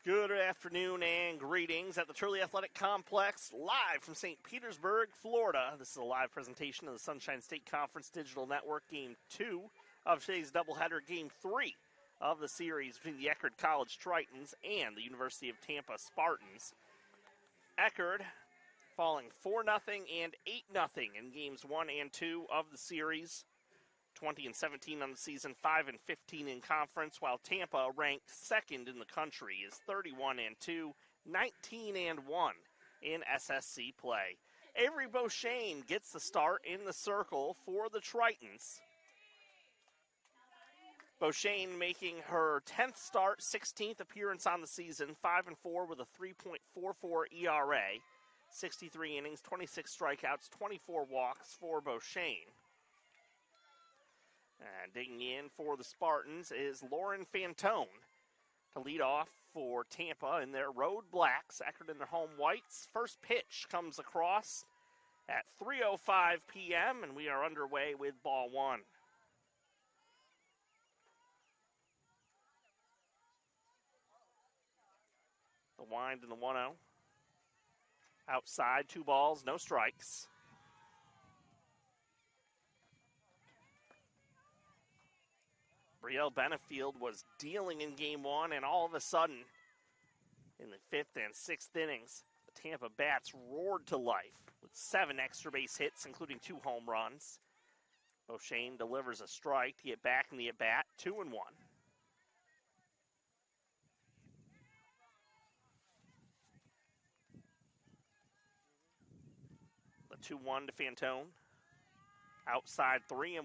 Good afternoon and greetings at the Turley Athletic Complex, live from St. Petersburg, Florida. This is a live presentation of the Sunshine State Conference Digital Network, Game 2 of today's doubleheader, Game 3 of the series between the Eckerd College Tritons and the University of Tampa Spartans. Eckerd falling 4-0 and 8-0 in Games 1 and 2 of the series. 20-17 on the season, 5-15 in conference, while Tampa, ranked second in the country, is 31-2, 19-1 in SSC play. Avery Beauchene gets the start in the circle for the Tritons. Beauchene making her 10th start, 16th appearance on the season, 5-4 with a 3.44 ERA, 63 innings, 26 strikeouts, 24 walks for Beauchene. And digging in for the Spartans is Lauren Fantone to lead off for Tampa in their road blacks. Eckerd in their home whites. First pitch comes across at 3:05 p.m., and we are underway with ball one. The wind and the 1-0. Outside, 2 balls, no strikes. Brielle Benefield was dealing in Game 1, and all of a sudden, in the 5th and 6th innings, the Tampa Bats roared to life with 7 extra base hits, including 2 home runs. Beauchene delivers a strike to get back in the at-bat, 2-1. The 2-1 to Fantone. Outside, 3-1.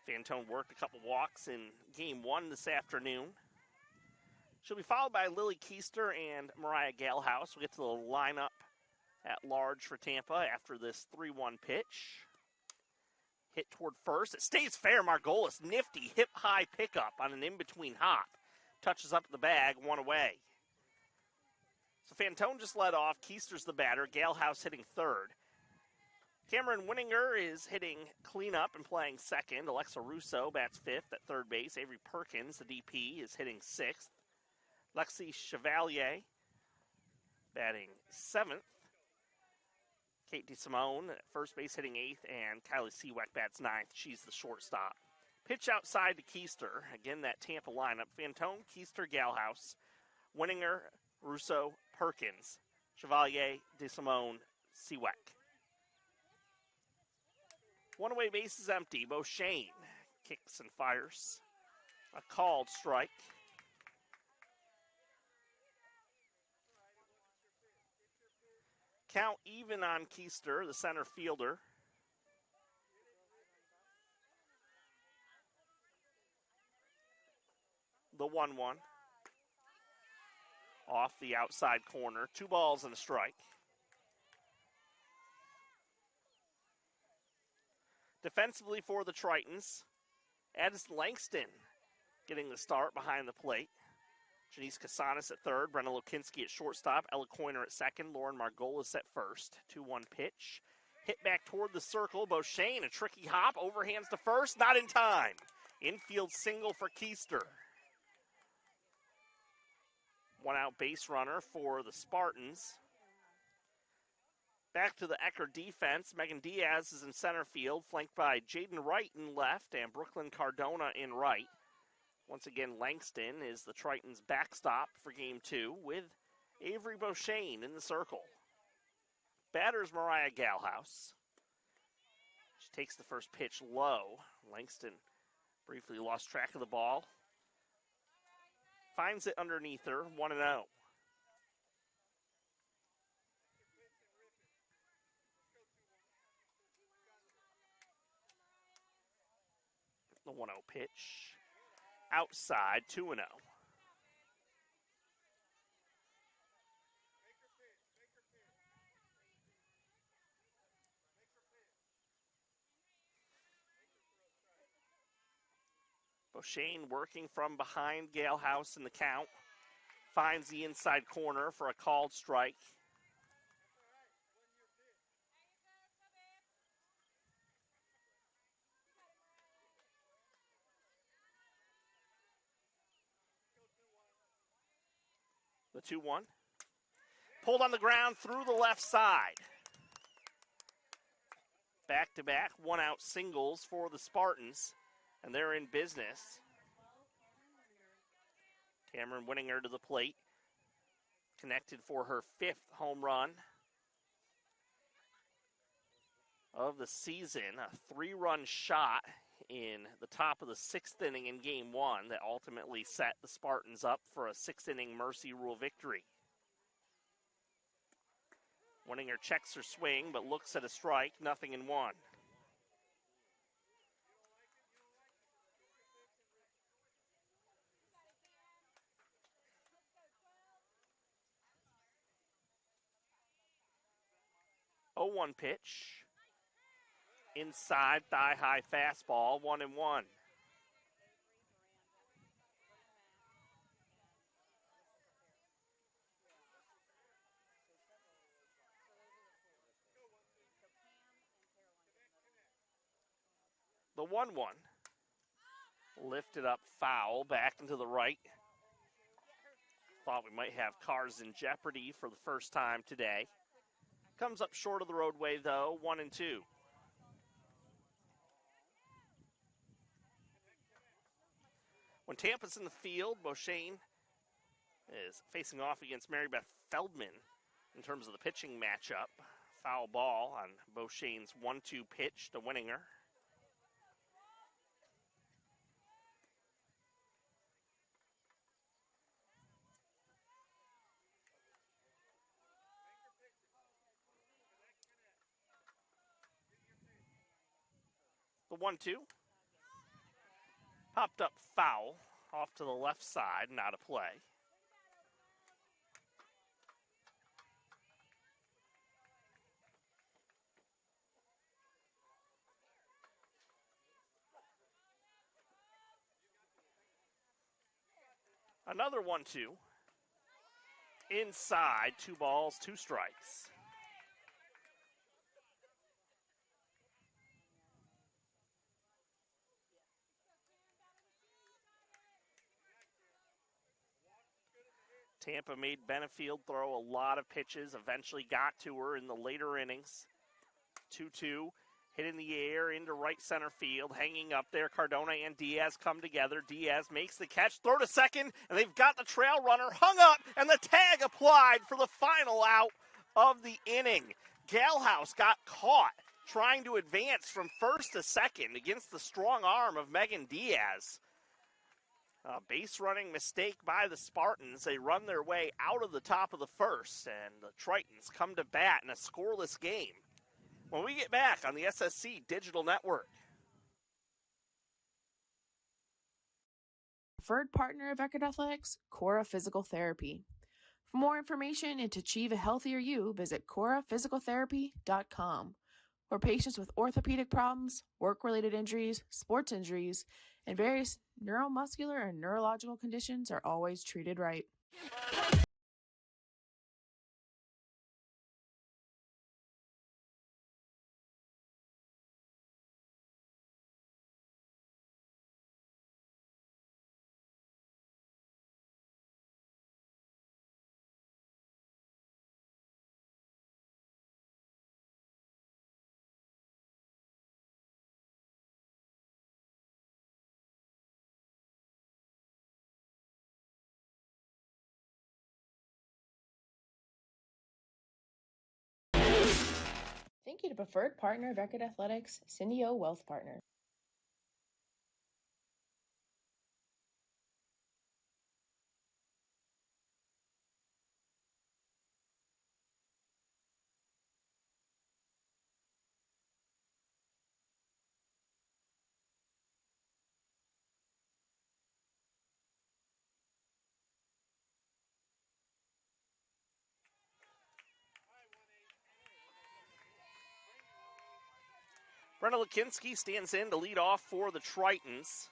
Fantone worked a couple walks in Game 1 this afternoon. She'll be followed by Lily Keister and Mariah Galehouse. We'll get to the lineup at large for Tampa after this 3-1 pitch. Hit toward first. It stays fair. Margolis, nifty hip-high pickup on an in-between hop. Touches up the bag, 1 away. So Fantone just led off. Keister's the batter. Galehouse hitting third. Cameron Winninger is hitting cleanup and playing second. Alexa Russo bats 5th at third base. Avery Perkins, the DP, is hitting 6th. Lexi Chevalier batting 7th. Kate DeSimone at first base hitting 8th, and Kylie Seaweck bats 9th. She's the shortstop. Pitch outside to Keister. Again, that Tampa lineup. Fantone, Keister, Galehouse, Winninger, Russo, Perkins, Chevalier, DeSimone, Seaweck. 1 away base is empty. Beauchene kicks and fires. A called strike. Count even on Keister, the center fielder. The 1-1. Off the outside corner. 2 balls and a strike. Defensively for the Tritons, Addison Langston getting the start behind the plate. Janice Casanas at third, Brenna Lokinski at shortstop, Ella Coiner at second, Lauren Margolis at first. 2-1 pitch. Hit back toward the circle. Beauchene, a tricky hop, overhands to first, not in time. Infield single for Keister. 1 out base runner for the Spartans. Back to the Eckerd defense. Megan Diaz is in center field, flanked by Jaden Wright in left and Brooklyn Cardona in right. Once again, Langston is the Tritons' backstop for Game 2 with Avery Beauchene in the circle. Batters Mariah Galehouse. She takes the first pitch low. Langston briefly lost track of the ball. Finds it underneath her, 1-0. The 1-0 pitch. Outside, 2-0. Beauchene working from behind Galehouse in the count. Finds the inside corner for a called strike. The 2-1. Pulled on the ground through the left side. Back-to-back one-out singles for the Spartans, and they're in business. Cameron Winninger to the plate. Connected for her 5th home run of the season. A 3-run shot in the top of the 6th inning in Game 1 that ultimately set the Spartans up for a 6th-inning Mercy Rule victory. Winninger checks her swing, but looks at a strike, 0-1. Oh, 1 pitch. Inside, thigh-high fastball, 1-1. The 1-1. Lifted up foul, back into the right. Thought we might have cars in jeopardy for the first time today. Comes up short of the roadway, though, 1-2. When Tampa's in the field, Beauchene is facing off against Mary Beth Feldman in terms of the pitching matchup. Foul ball on Beauchene's 1-2 pitch to Winninger. The 1-2. Popped up foul off to the left side, not a play. Another 1-2. Inside, 2 balls, 2 strikes. Tampa made Benefield throw a lot of pitches, eventually got to her in the later innings. 2-2, hit in the air into right center field, hanging up there. Cardona and Diaz come together. Diaz makes the catch, throw to second, and they've got the trail runner hung up, and the tag applied for the final out of the inning. Galhouse got caught trying to advance from first to second against the strong arm of Megan Diaz. A base running mistake by the Spartans. They run their way out of the top of the first, and the Tritons come to bat in a scoreless game. When we get back on the SSC Digital Network. Preferred partner of Eckerd Athletics, Cora Physical Therapy. For more information and to achieve a healthier you, visit coraphysicaltherapy.com. For patients with orthopedic problems, work-related injuries, sports injuries, and various neuromuscular and neurological conditions are always treated right. Thank you to preferred partner of Eckerd Athletics, Cindy O Wealth Partner. Brenna Lekinski stands in to lead off for the Tritons.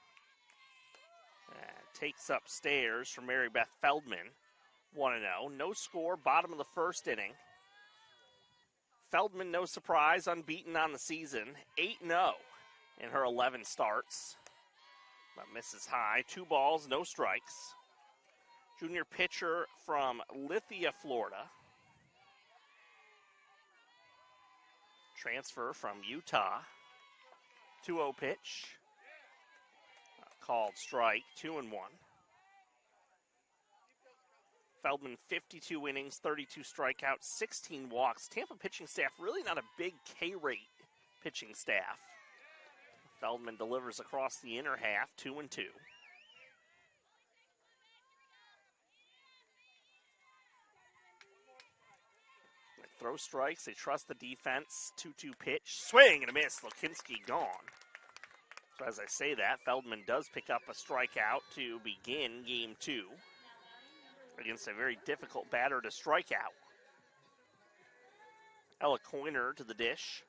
Takes upstairs from Mary Beth Feldman. 1-0. No score, bottom of the first inning. Feldman, no surprise, unbeaten on the season. 8-0 in her 11 starts. But misses high. 2 balls, no strikes. Junior pitcher from Lithia, Florida. Transfer from Utah. 2-0 pitch. Called strike, 2-1. Feldman, 52 innings, 32 strikeouts, 16 walks. Tampa pitching staff, really not a big K-rate pitching staff. Feldman delivers across the inner half, 2-2. Throw strikes, they trust the defense. 2-2 pitch, swing and a miss. Lokinski gone. So as I say that, Feldman does pick up a strikeout to begin game 2 against a very difficult batter to strike out. Ella Coiner to the dish.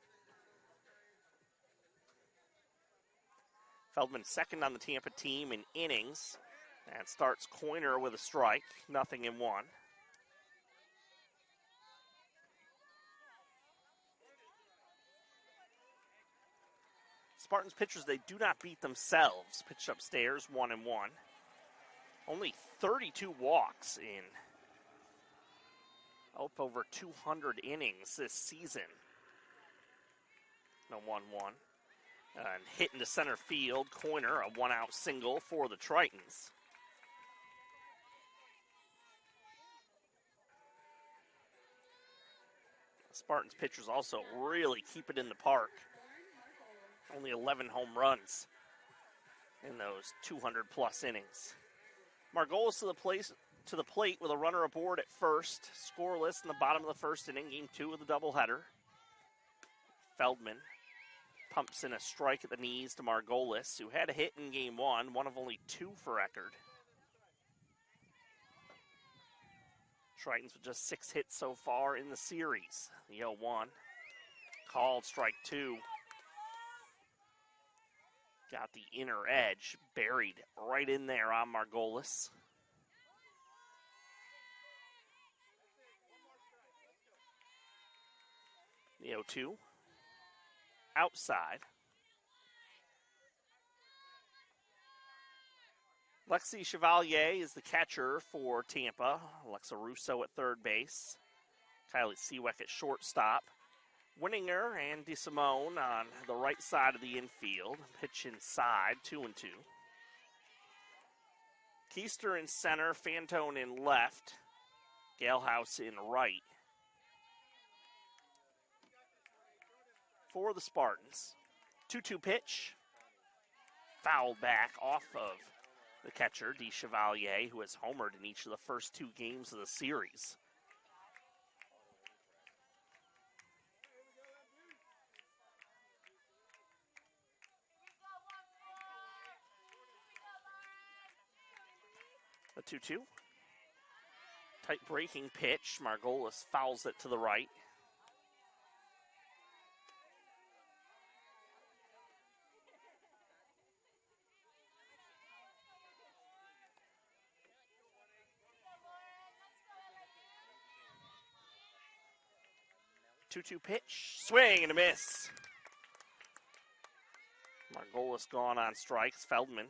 Feldman second on the Tampa team in innings. And starts Coiner with a strike, 0-1. Spartans pitchers, they do not beat themselves. Pitched upstairs, 1-1. Only 32 walks in up over 200 innings this season. No 1-1. And hit into center field. Coiner, a one-out single for the Tritons. Spartans pitchers also really keep it in the park. Only 11 home runs in those 200-plus innings. Margolis to the plate with a runner aboard at first. Scoreless in the bottom of the first inning, game 2 of the doubleheader. Feldman pumps in a strike at the knees to Margolis, who had a hit in game 1, one of only 2 for Eckerd. Tritons with just 6 hits so far in the series. The 0-1. Called strike 2. Got the inner edge buried right in there on Margolis. The 0-2. Outside. Lexi Chevalier is the catcher for Tampa. Alexa Russo at third base. Kylie Seaweck at shortstop. Winninger and DeSimone on the right side of the infield. Pitch inside, 2-2. Keister in center, Fantone in left. Galehouse in right. For the Spartans. 2-2 pitch. Fouled back off of the catcher, De Chevalier, who has homered in each of the first 2 games of the series. The 2-2. Tight breaking pitch. Margolis fouls it to the right. Two-two pitch, swing and a miss. Margolis gone on strikes. Feldman,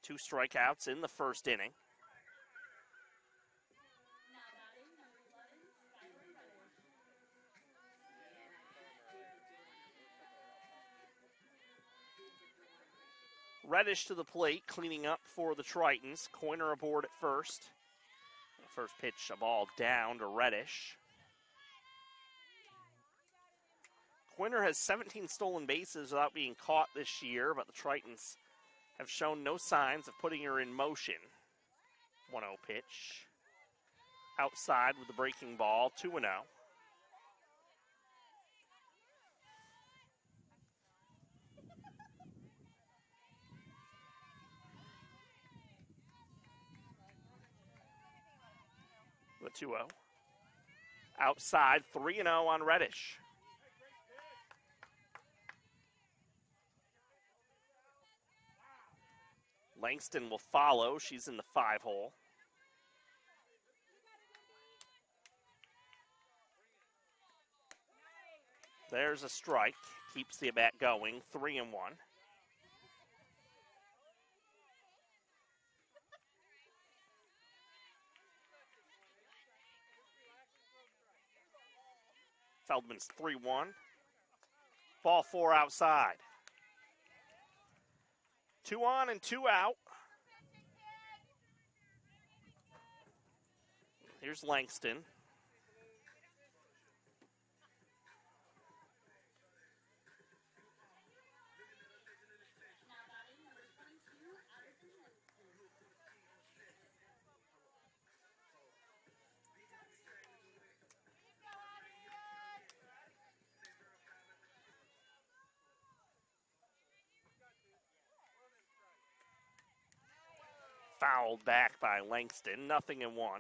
2 strikeouts in the first inning. Reddish to the plate, cleaning up for the Tritons. Coiner aboard at first. First pitch, a ball down to Reddish. Coiner has 17 stolen bases without being caught this year, but the Tritons have shown no signs of putting her in motion. 1-0 pitch. Outside with the breaking ball, 2-0. The 2-0. Outside, 3-0 on Reddish. Langston will follow. She's in the 5-hole. There's a strike. Keeps the bat going. 3-1. Feldman's 3-1. Ball 4 outside. 2 on and 2 out. Here's Langston. Fouled back by Langston. 0-1.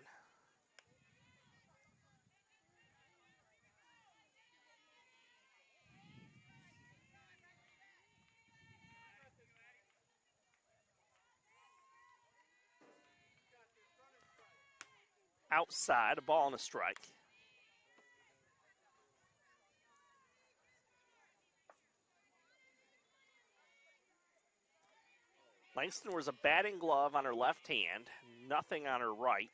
Outside, a ball and a strike. Langston wears a batting glove on her left hand, nothing on her right.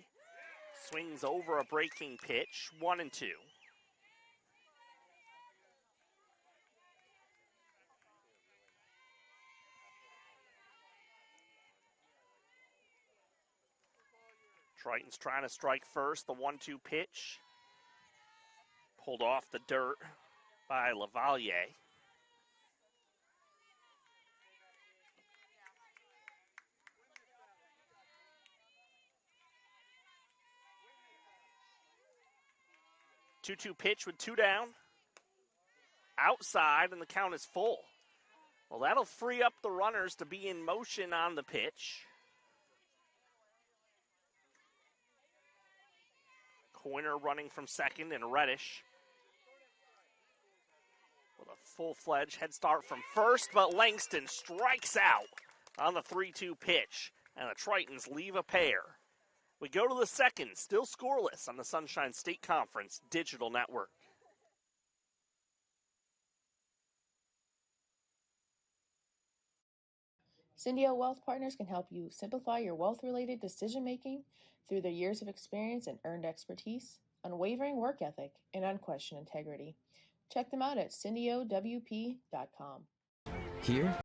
Swings over a breaking pitch, 1-2. Triton's trying to strike first, the 1-2 pitch. Pulled off the dirt by Lavalier. Two-two pitch with 2 down. Outside, and the count is full. Well, that'll free up the runners to be in motion on the pitch. Coiner running from second, and Reddish with a full-fledged head start from first, but Langston strikes out on the 3-2 pitch, and the Tritons leave a pair. We go to the second, still scoreless on the Sunshine State Conference Digital Network. Syndio Wealth Partners can help you simplify your wealth-related decision-making through their years of experience and earned expertise, unwavering work ethic, and unquestioned integrity. Check them out at syndiowp.com. Here,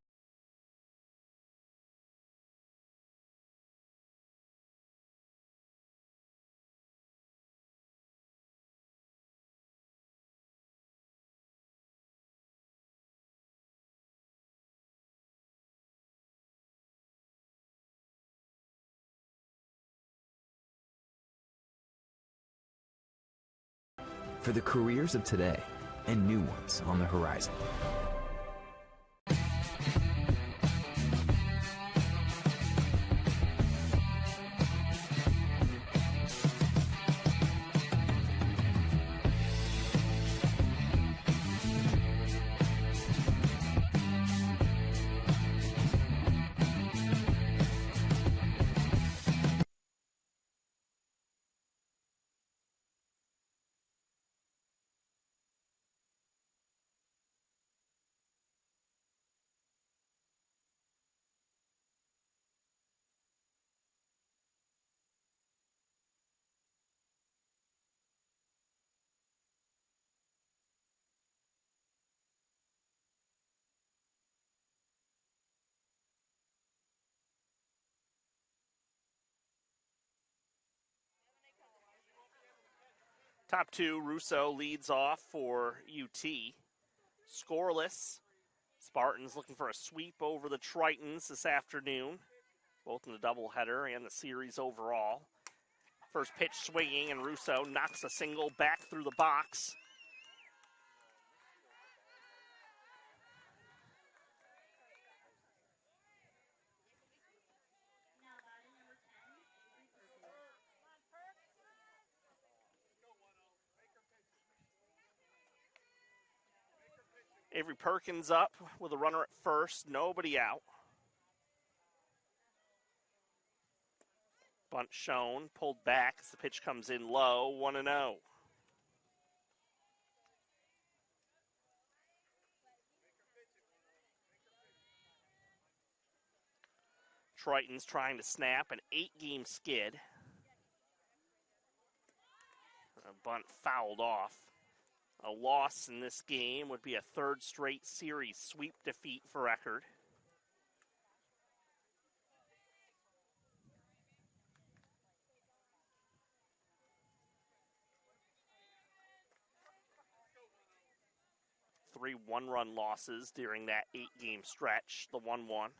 for the careers of today and new ones on the horizon. Top two, Russo leads off for UT. Scoreless. Spartans looking for a sweep over the Tritons this afternoon, both in the doubleheader and the series overall. First pitch swinging, and Russo knocks a single back through the box. Avery Perkins up with a runner at first, nobody out. Bunt shown, pulled back as the pitch comes in low, 1-0. Tritons trying to snap an 8-game skid. A bunt fouled off. A loss in this game would be a third straight series sweep defeat for Eckerd. Three one-run losses during that 8-game stretch, the 1-1.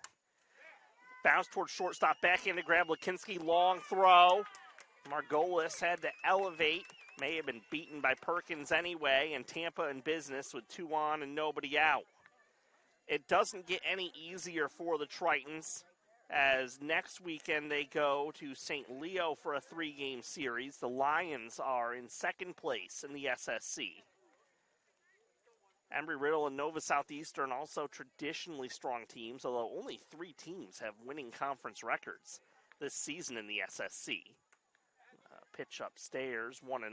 Bounce towards shortstop, backhand to grab Lakinski, long throw. Margolis had to elevate, may have been beaten by Perkins anyway, and Tampa in business with 2 on and nobody out. It doesn't get any easier for the Tritons, as next weekend they go to St. Leo for a 3-game series. The Lions are in second place in the SSC. Embry-Riddle and Nova Southeastern also traditionally strong teams, although only 3 teams have winning conference records this season in the SSC. Pitch upstairs, 1-0.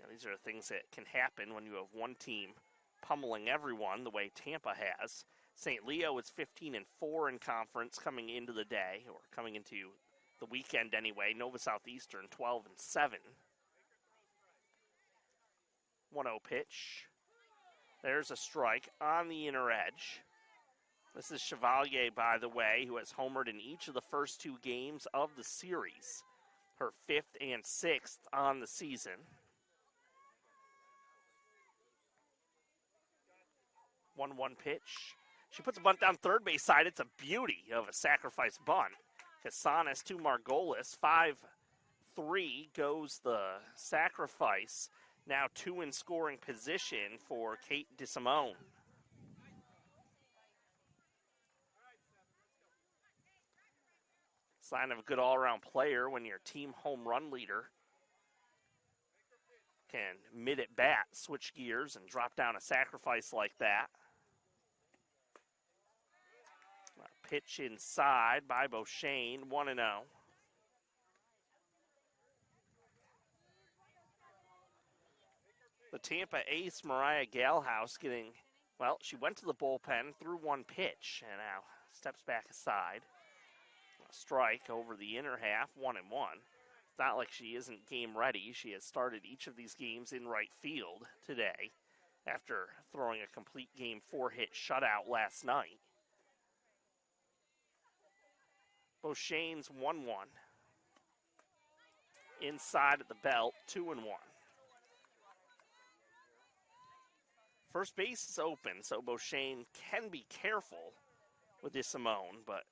These are things that can happen when you have one team pummeling everyone the way Tampa has. St. Leo is 15-4 in conference coming into the day, or coming into the weekend anyway. Nova Southeastern 12-7. 1-0 pitch. There's a strike on the inner edge. This is Chevalier, by the way, who has homered in each of the first 2 games of the series. Her 5th and 6th on the season. 1-1 pitch. She puts a bunt down third base side. It's a beauty of a sacrifice bunt. Casanas to Margolis. 5-3 goes the sacrifice. Now 2 in scoring position for Kate DeSimone. Sign of a good all-around player when your team home run leader can mid-at-bat switch gears and drop down a sacrifice like that. A pitch inside by Beauchene, 1-0. The Tampa ace, Mariah Galehouse, she went to the bullpen, threw 1 pitch, and now steps back aside. A strike over the inner half, 1-1. It's not like she isn't game ready. She has started each of these games in right field today after throwing a complete game 4-hit shutout last night. Beauchene's 1-1. Inside at the belt, 2-1. First base is open, so Beauchene can be careful with DeSimone, but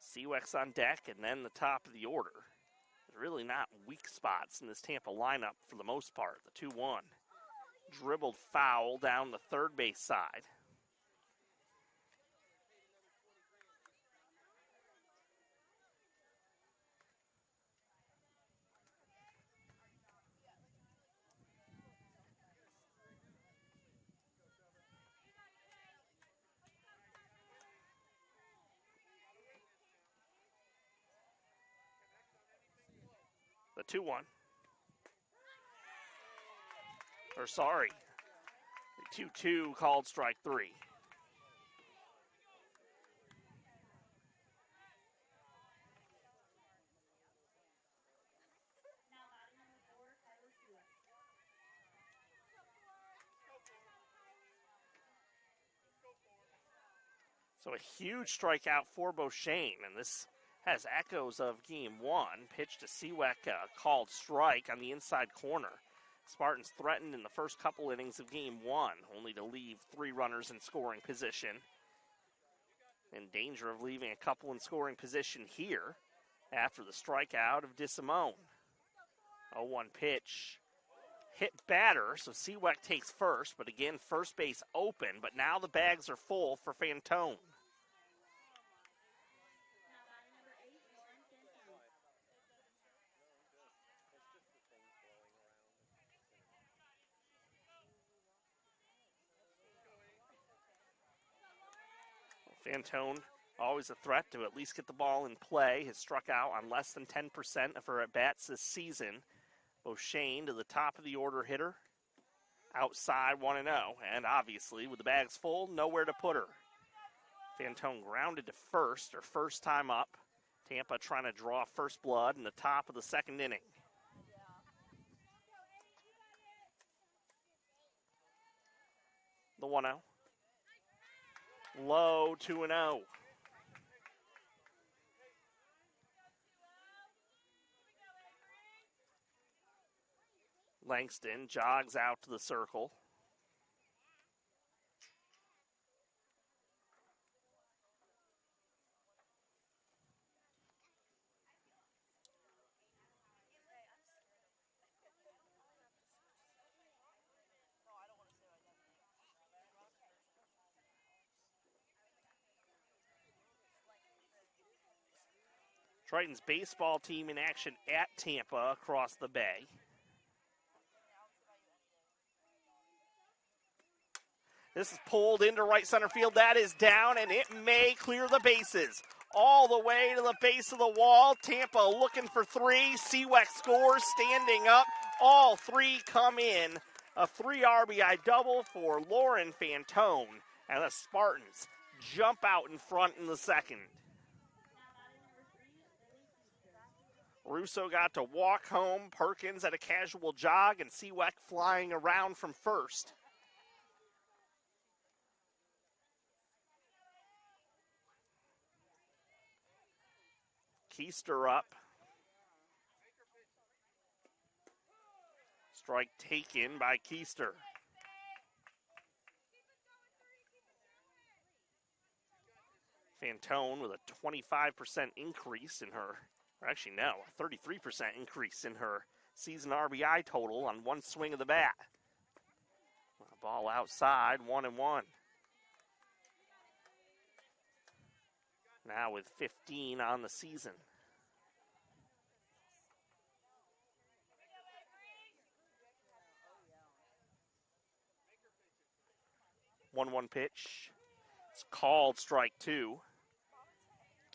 Seaweck's on deck, and then the top of the order. There's really not weak spots in this Tampa lineup for the most part. The 2-1. Dribbled foul down the third base side. The 2-1. The 2-2 called strike 3. So a huge strikeout for Beauchene, and this has echoes of game 1. Pitch to Seaweck, called strike on the inside corner. Spartans threatened in the first couple innings of game 1, only to leave 3 runners in scoring position. In danger of leaving a couple in scoring position here after the strikeout of DeSimone. 0-1 pitch. Hit batter, so Seaweck takes first, but again, first base open, but now the bags are full for Fantone. Fantone, always a threat to at least get the ball in play, has struck out on less than 10% of her at-bats this season. Beauchene to the top of the order hitter. Outside 1-0, and obviously with the bags full, nowhere to put her. Fantone grounded to first, her first time up. Tampa trying to draw first blood in the top of the second inning. The 1-0. Low 2-0. Langston jogs out to the circle. Triton's baseball team in action at Tampa across the bay. This is pulled into right center field. That is down, and it may clear the bases. All the way to the base of the wall. Tampa looking for three. Seaweck scores, standing up. All three come in. A 3 RBI double for Lauren Fantone. And the Spartans jump out in front in the second. Russo got to walk home. Perkins at a casual jog, and Seaweck flying around from first. Keister up. Strike taken by Keister. Fantone with a 25% increase in her, or actually no, a 33% increase in her season RBI total on one swing of the bat. Ball outside, 1-1. Now with 15 on the season. 1-1 pitch. It's called strike 2.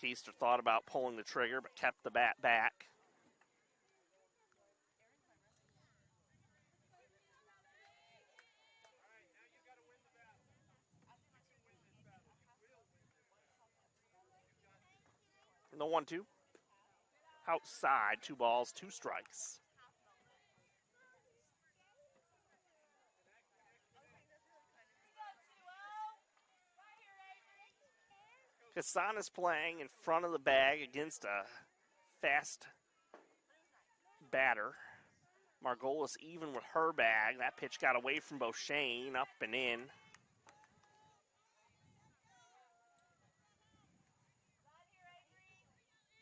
Keister thought about pulling the trigger, but kept the bat back. And the 1-2. Outside, 2 balls, 2 strikes. Kassan is playing in front of the bag against a fast batter. Margolis even with her bag. That pitch got away from Beauchene, up and in.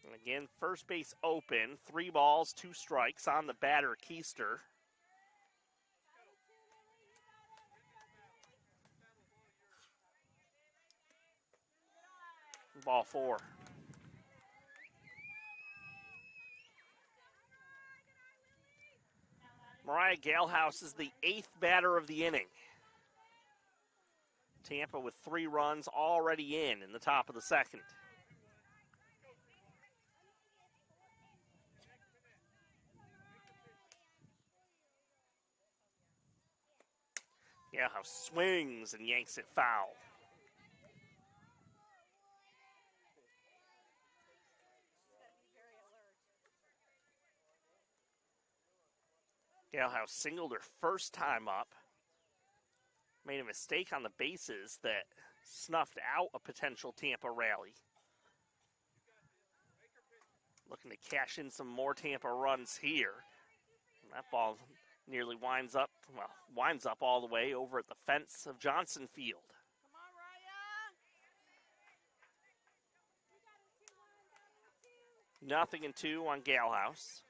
And again, first base open. 3 balls, 2 strikes on the batter, Keister. Ball 4. Mariah Galehouse is the 8th batter of the inning. Tampa with 3 runs already in the top of the second. Galehouse swings and yanks it foul. Galehouse singled her first time up. Made a mistake on the bases that snuffed out a potential Tampa rally. Looking to cash in some more Tampa runs here. And that ball nearly winds up all the way over at the fence of Johnson Field. Come on, Raya. 0-2 on Galehouse.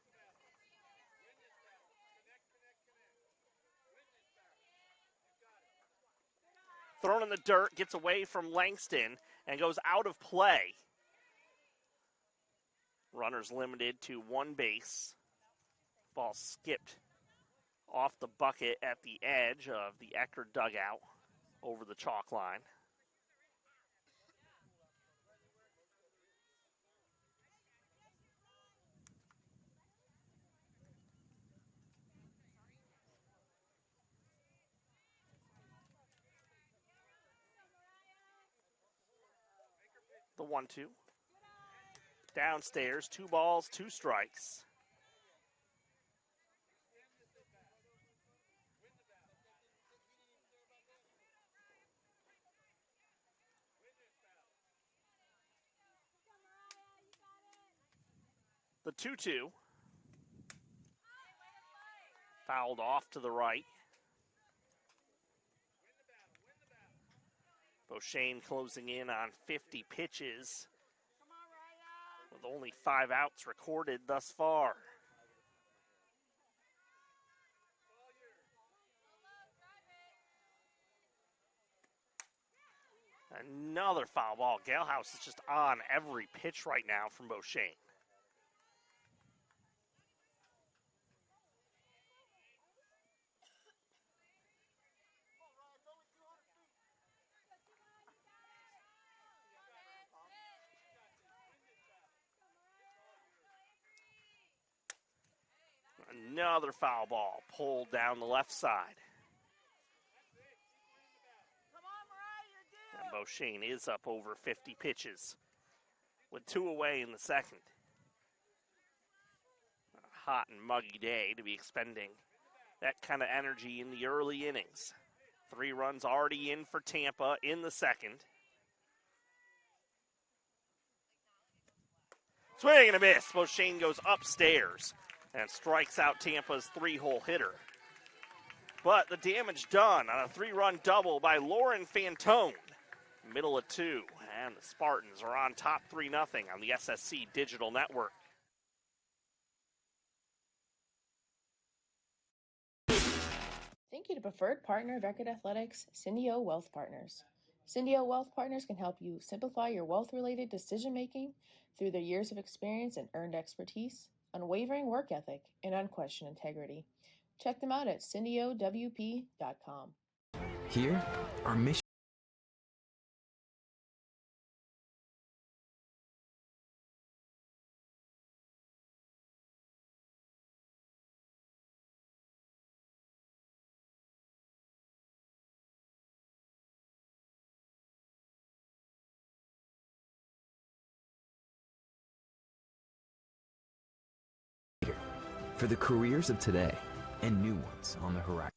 Thrown in the dirt, gets away from Langston, and goes out of play. Runners limited to 1 base. Ball skipped off the bucket at the edge of the Eckerd dugout over the chalk line. The 1-2. Downstairs, 2 balls, 2 strikes. The 2-2. Fouled off to the right. Beauchene closing in on 50 pitches with only 5 outs recorded thus far. Another foul ball. Galehouse is just on every pitch right now from Beauchene. Another foul ball pulled down the left side. And Beauchene is up over 50 pitches with 2 away in the second. A hot and muggy day to be expending that kind of energy in the early innings. 3 runs already in for Tampa in the second. Swing and a miss. Beauchene goes upstairs and strikes out Tampa's 3-hole hitter. But the damage done on a 3-run double by Lauren Fantone. Middle of 2, and the Spartans are on top 3-0 on the SSC Digital Network. Thank you to preferred partner of Eckerd Athletics, Cindy-O Wealth Partners. Cindy-O Wealth Partners can help you simplify your wealth-related decision-making through their years of experience and earned expertise, unwavering work ethic, and unquestioned integrity. Check them out at cindyowp.com. Here, our mission. For the careers of today and new ones on the horizon.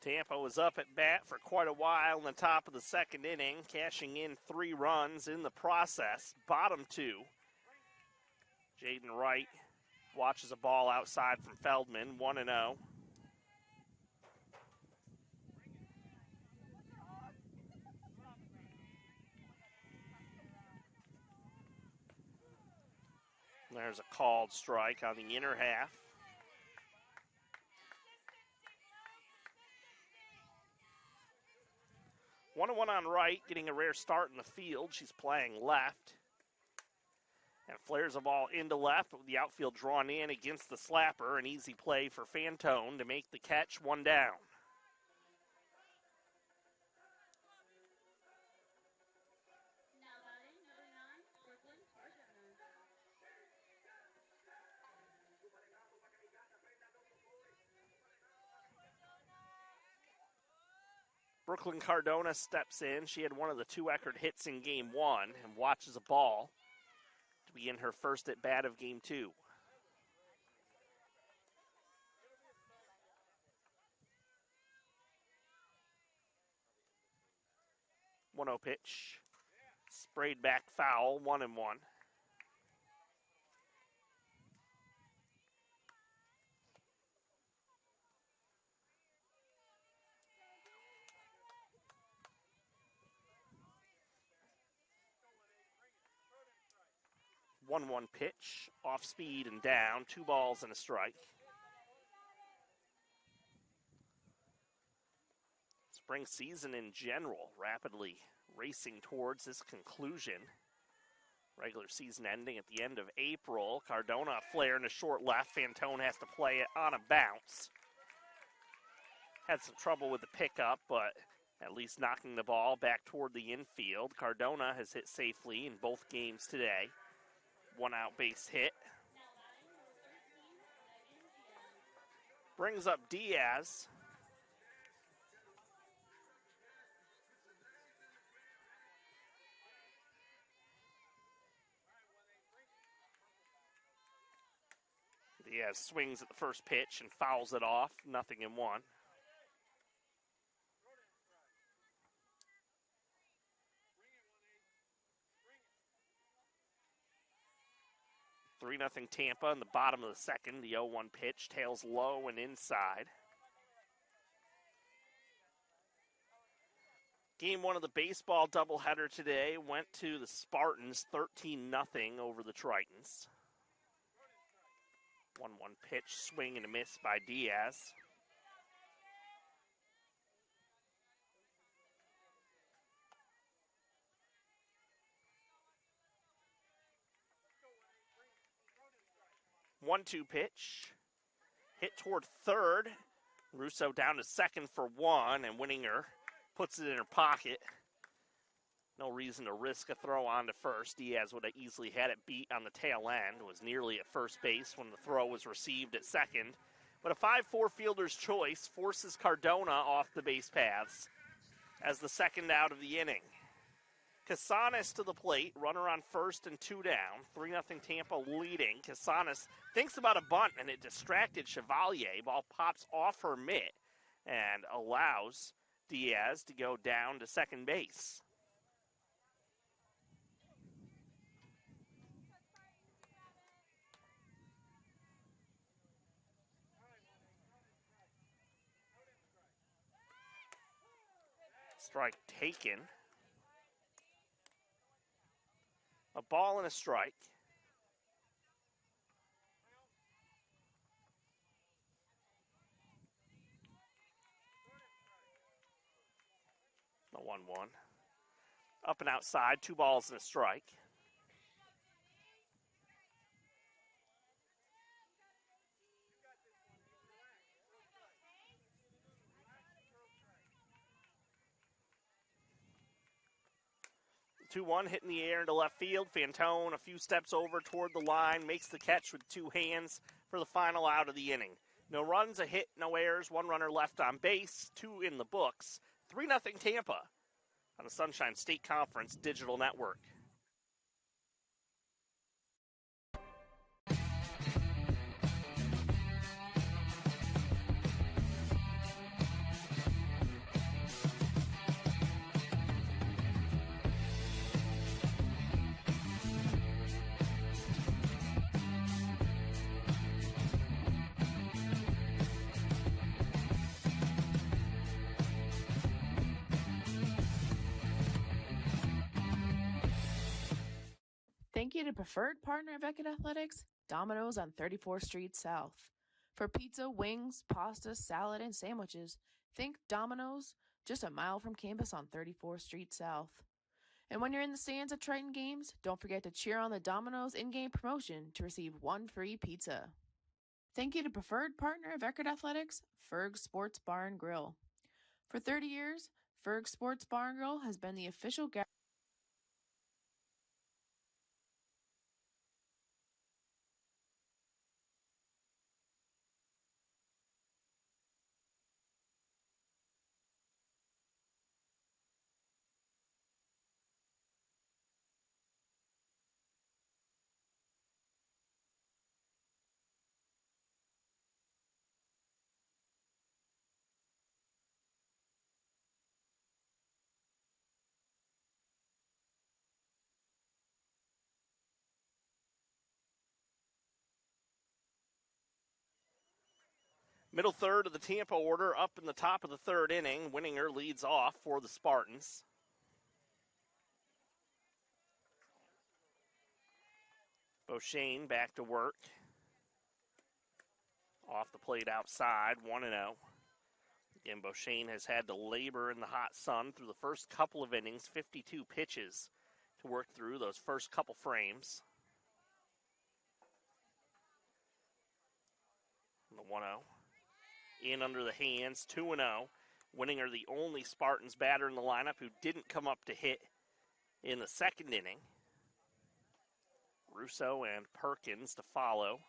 Tampa was up at bat for quite a while in the top of the second inning, cashing in 3 runs in the process. Bottom 2. Jaden Wright watches a ball outside from Feldman, 1-0. There's a called strike on the inner half. 1-1 on Wright, getting a rare start in the field. She's playing left. And flares a ball into left with the outfield drawn in against the slapper. An easy play for Fantone to make the catch, 1 down. Brooklyn Cardona steps in. She had one of the 2 Eckerd hits in Game 1 and watches a ball to begin her first at bat of Game 2. One 0 pitch. Sprayed back foul, 1-1. One pitch, off speed and down, 2 balls and a strike. Spring season in general rapidly racing towards this conclusion. Regular season ending at the end of April. Cardona a flare in a short left. Fantone has to play it on a bounce. Had some trouble with the pickup, but at least knocking the ball back toward the infield. Cardona has hit safely in both games today. One out base hit. Brings up Diaz. Diaz swings at the first pitch and fouls it off. 0-1. 3-0 Tampa in the bottom of the second. The 0-1 pitch, tails low and inside. Game one of the baseball doubleheader today went to the Spartans, 13-0 over the Tritons. 1-1 pitch, swing and a miss by Diaz. One-two pitch, hit toward third. Russo down to second for one, and Winninger puts it in her pocket. No reason to risk a throw on to first. Diaz would have easily had it beat on the tail end. Was nearly at first base when the throw was received at second. But a 5-4 fielder's choice forces Cardona off the base paths as the second out of the inning. Casanes to the plate, runner on first and two down. 3-0 Tampa leading. Casanes thinks about a bunt, and it distracted Chevalier. Ball pops off her mitt and allows Diaz to go down to second base. Strike taken. A ball and a strike. The 1-1. Up and outside, 2 balls and a strike. The 2-1 hitting the air into left field. Fantone a few steps over toward the line, makes the catch with 2 hands for the final out of the inning. No runs, a hit, no errors, 1 runner left on base, 2 in the books. 3-0 Tampa on the Sunshine State Conference Digital Network. Thank you to preferred partner of Eckerd Athletics, Domino's on 34th Street South. For pizza, wings, pasta, salad, and sandwiches, think Domino's, just a mile from campus on 34th Street South. And when you're in the stands at Triton games, don't forget to cheer on the Domino's in-game promotion to receive 1 free pizza. Thank you to preferred partner of Eckerd Athletics, Ferg Sports Bar and Grill. For 30 years, Ferg Sports Bar and Grill has been the official Middle third of the Tampa order up in the top of the third inning. Winninger leads off for the Spartans. Beauchene back to work. Off the plate outside, 1-0. Again, Beauchene has had to labor in the hot sun through the first couple of innings, 52 pitches to work through those first couple frames. The 1-0. In under the hands, 2-0. Winninger the only Spartans batter in the lineup who didn't come up to hit in the second inning. Russo and Perkins to follow.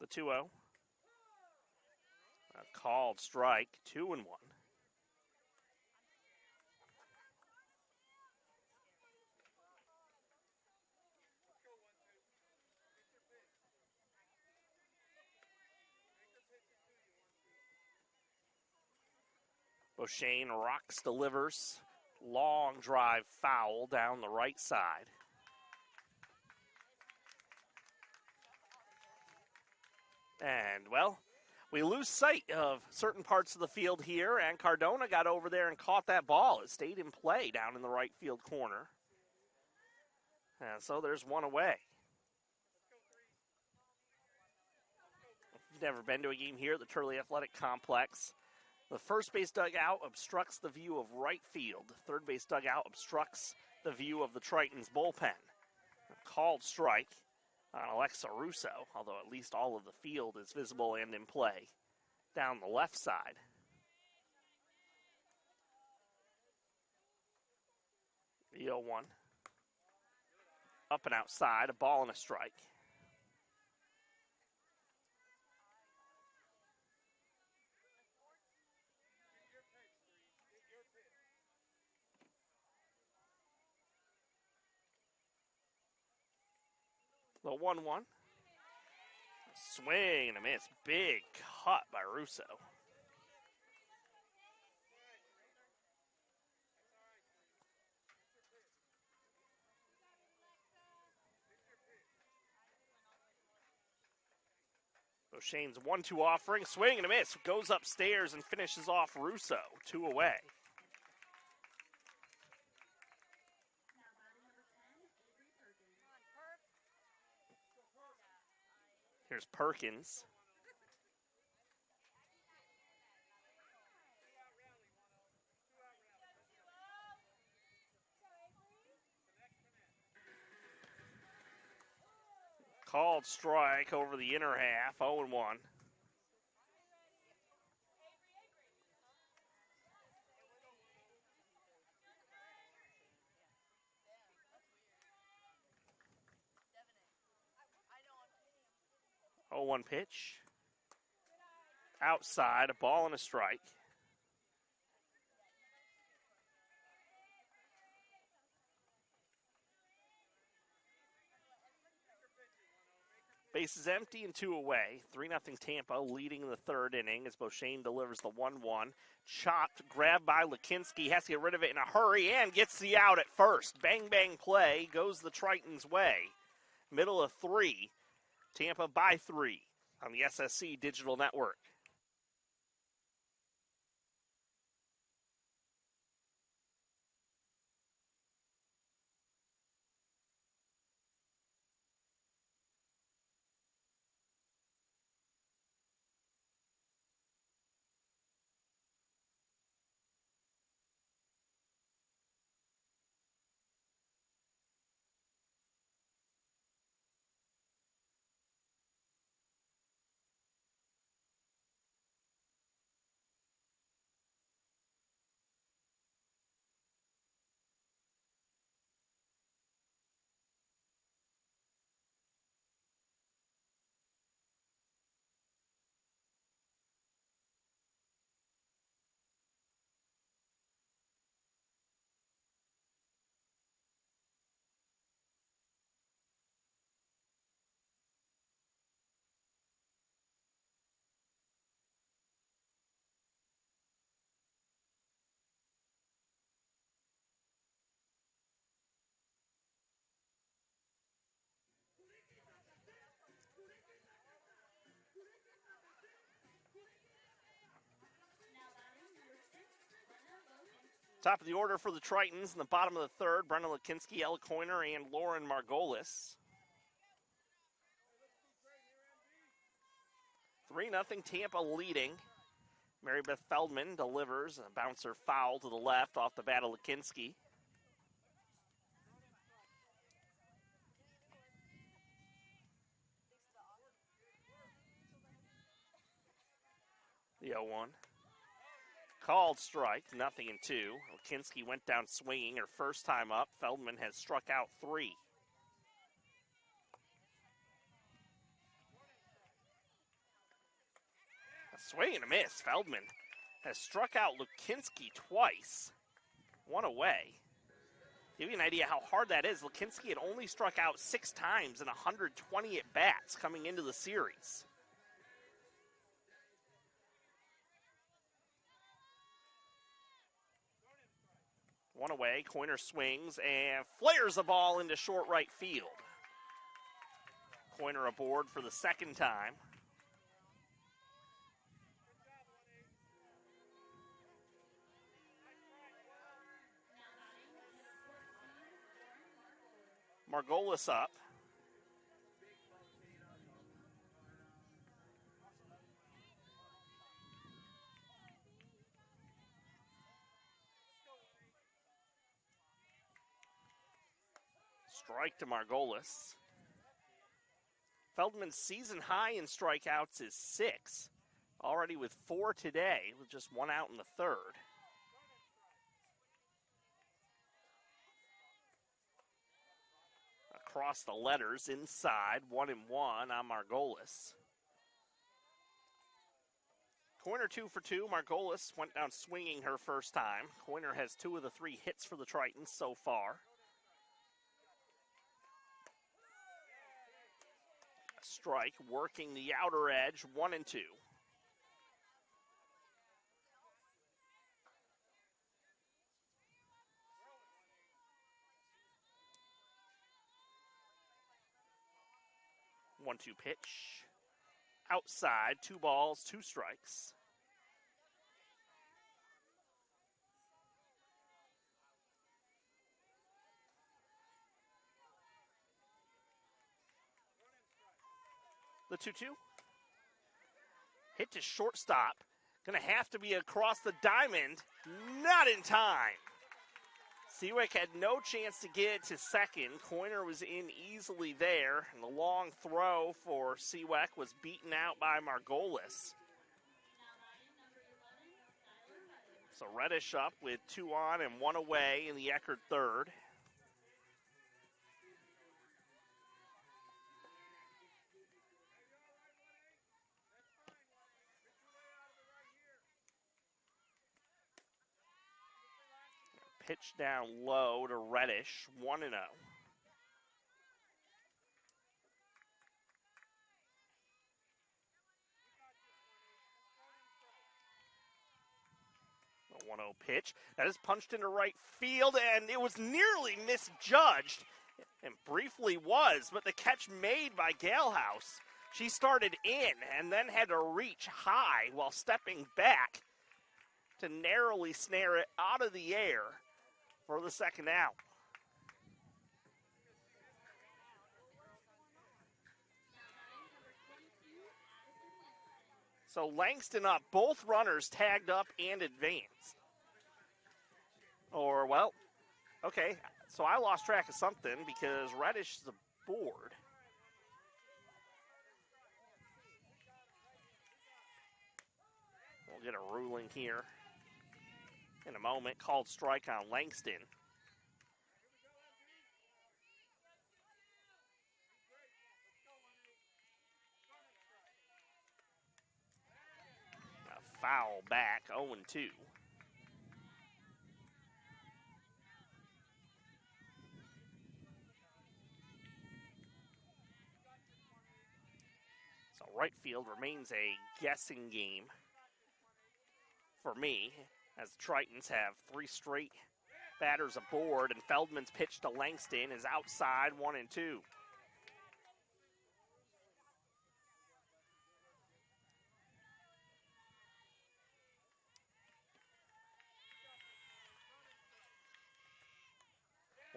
The 2-0. A called strike, 2-1. Beauchene rocks, delivers. Long drive foul down the right side. And, well, we lose sight of certain parts of the field here, and Cardona got over there and caught that ball. It stayed in play down in the right field corner. And so there's one away. If you've never been to a game here at the Turley Athletic Complex, the first base dugout obstructs the view of right field. The third base dugout obstructs the view of the Tritons bullpen. A called strike on Alexa Russo, although at least all of the field is visible and in play down the left side. The 0-1. Up and outside, a ball and a strike. The 1-1. Swing and a miss. Big cut by Russo. Beauchene's 1-2 offering. Swing and a miss. Goes upstairs and finishes off Russo. 2 away. Here's Perkins. Called strike over the inner half, 0-1. Oh, 1 pitch. Outside, a ball and a strike. Bases empty and 2 away. 3-0 Tampa leading in the third inning as Beauchene delivers the 1-1. Chopped, grabbed by Lekinski. Has to get rid of it in a hurry and gets the out at first. Bang, bang play. Goes the Tritons' way. Middle of 3. Tampa by 3 on the SSC Digital Network. Top of the order for the Tritons in the bottom of the third, Brendan Lekinski, Ella Coiner, and Lauren Margolis. 3-0 Tampa leading. Mary Beth Feldman delivers a bouncer foul to the left off the bat of Lekinski. The 0-1. Called strike, 0-2. Likinski went down swinging her first time up. Feldman has struck out 3. A swing and a miss. Feldman has struck out Likinski twice. 1 away. Give you an idea how hard that is. Likinski had only struck out 6 times in 120 at-bats coming into the series. One away, Coiner swings and flares the ball into short right field. Coiner aboard for the second time. Margolis up. Strike to Margolis. Feldman's season high in strikeouts is 6. Already with 4 today, with just 1 out in the third. Across the letters, inside, 1-1 on Margolis. Coiner 2 for 2. Margolis went down swinging her first time. Coiner has 2 of the 3 hits for the Tritons so far. Strike, working the outer edge, 1-2. One-two pitch. Outside, 2 balls, 2 strikes. The 2-2. Hit to shortstop. Gonna have to be across the diamond. Not in time. Seawick had no chance to get it to second. Coiner was in easily there. And the long throw for Seawick was beaten out by Margolis. So Reddish up with 2 on and 1 away in the Eckerd third. Pitch down low to Reddish, 1-0. A 1-0 pitch. That is punched into right field, and it was nearly misjudged, and briefly was, but the catch made by Galehouse. She started in and then had to reach high while stepping back to narrowly snare it out of the air for the second out. So Langston up, both runners tagged up and advanced. Or, well, okay, so I lost track of something because Reddish is aboard. We'll get a ruling here in a moment. Called strike on Langston. A foul back, 0-2. So right field remains a guessing game for me, as the Tritons have 3 straight batters aboard, and Feldman's pitch to Langston is outside, 1-2.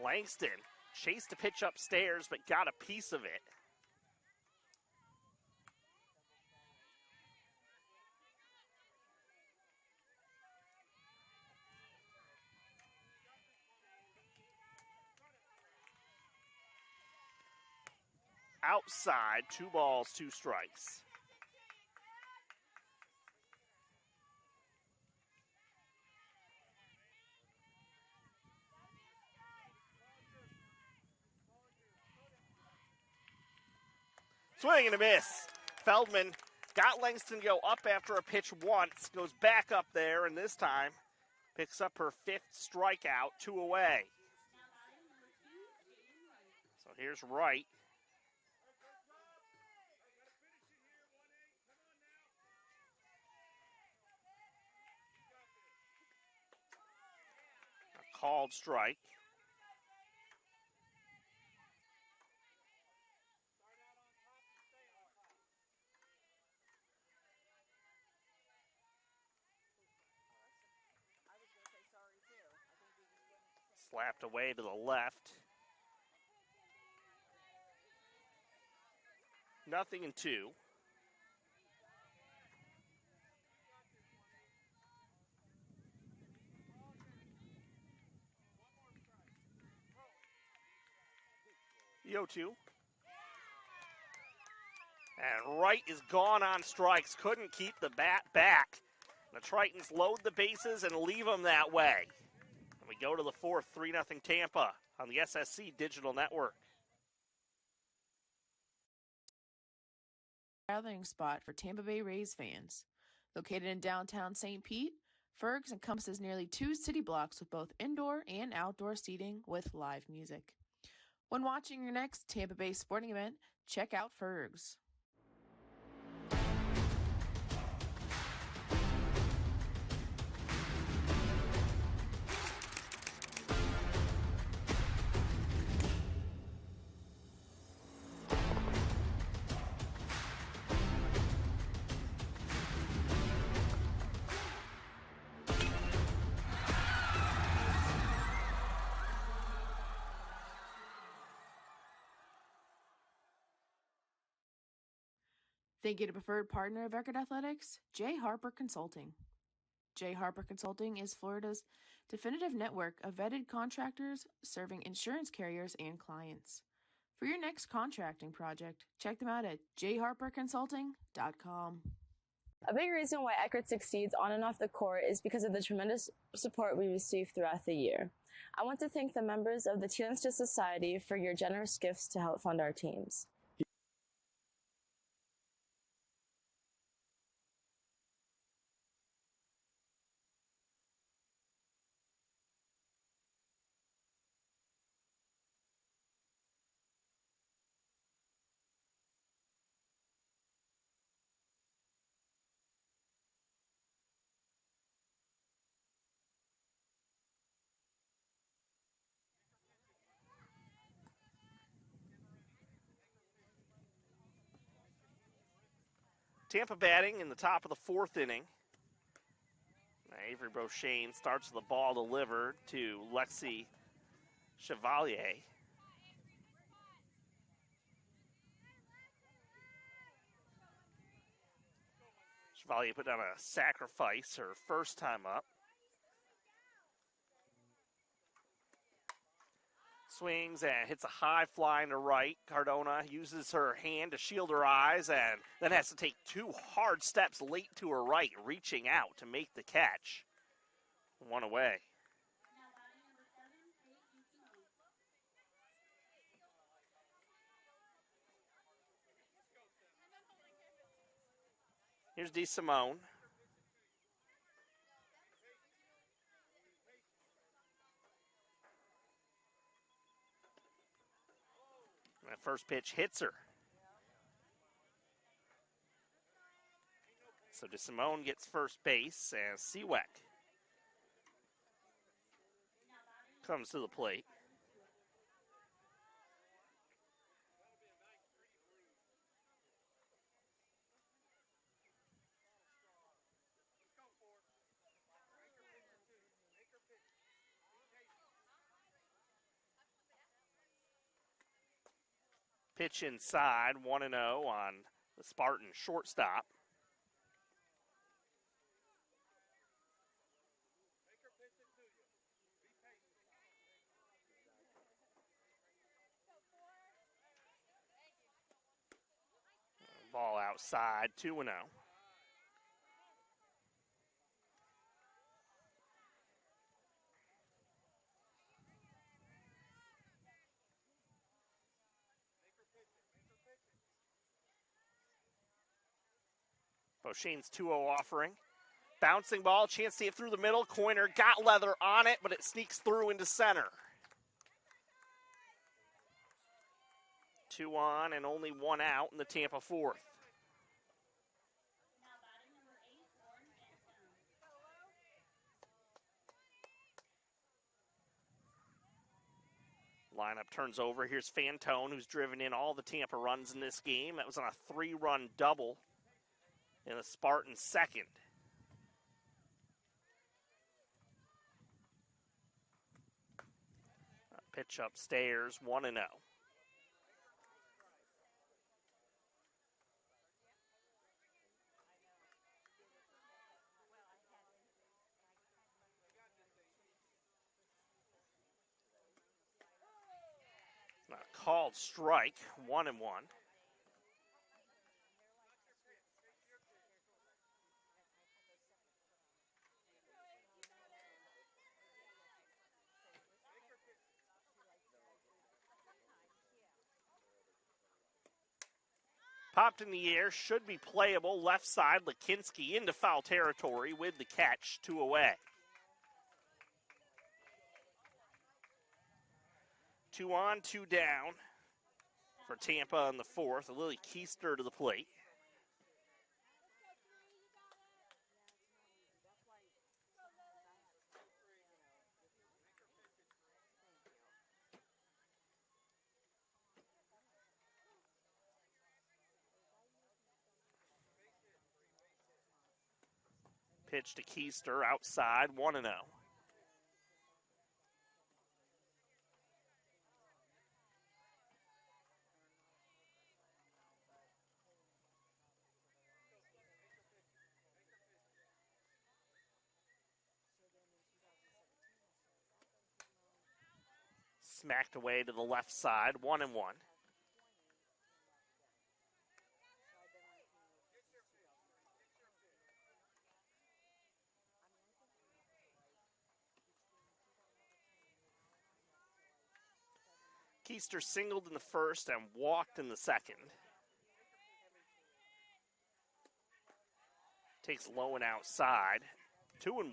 Langston chased a pitch upstairs, but got a piece of it. Outside, 2 balls, 2 strikes. Swing and a miss. Feldman got Langston to go up after a pitch once, goes back up there, and this time picks up her 5th strikeout, 2 away. So here's Wright. A called strike. Slapped away to the left. 0-2. The 0-2. And Wright is gone on strikes. Couldn't keep the bat back. The Tritons load the bases and leave them that way. And we go to the 4th, 3-0 Tampa on the SSC Digital Network. Gathering spot for Tampa Bay Rays fans. Located in downtown St. Pete, Fergs encompasses nearly 2 city blocks with both indoor and outdoor seating with live music. When watching your next Tampa Bay sporting event, check out Fergs. Think you'd a preferred partner of Eckerd Athletics? J. Harper Consulting. J. Harper Consulting is Florida's definitive network of vetted contractors serving insurance carriers and clients. For your next contracting project, check them out at jharperconsulting.com. A big reason why Eckerd succeeds on and off the court is because of the tremendous support we receive throughout the year. I want to thank the members of the Teal Society for your generous gifts to help fund our teams. Tampa batting in the top of the 4th inning. Avery Brochane starts the ball delivered to Lexi Chevalier. Chevalier put down a sacrifice her first time up. Swings and hits a high fly to right. Cardona uses her hand to shield her eyes and then has to take 2 hard steps late to her right, reaching out to make the catch. 1 away. Here's DeSimone. That first pitch hits her. So DeSimone gets first base as Seaweck comes to the plate. Pitch inside, 1-0 on the Spartan shortstop. Ball outside, 2-0. Beauchene's 2-0 offering. Bouncing ball, chance to get through the middle. Coiner got Leather on it, but it sneaks through into center. 2 on and only 1 out in the Tampa fourth. Lineup turns over. Here's Fantone, who's driven in all the Tampa runs in this game. That was on a 3-run double in the Spartans' second. Pitch upstairs, 1-0. Called strike, 1-1. Popped in the air, should be playable. Left side, Lakinski into foul territory with the catch, 2 away. 2 on, 2 down for Tampa in the fourth. Lily Keister to the plate. Pitch to Keister outside, 1-0. Smacked away to the left side, 1-1. Keister singled in the first and walked in the second. Takes low and outside, 2-1.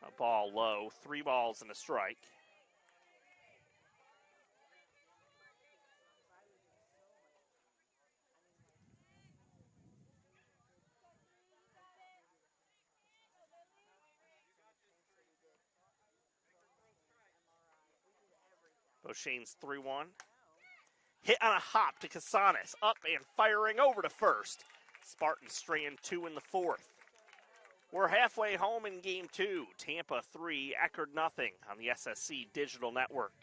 A ball low, 3 balls and a strike. Beauchene's 3-1. Hit on a hop to Casanes. Up and firing over to first. Spartans strand 2 in the fourth. We're halfway home in game 2. Tampa 3, Eckerd nothing on the SSC Digital Network.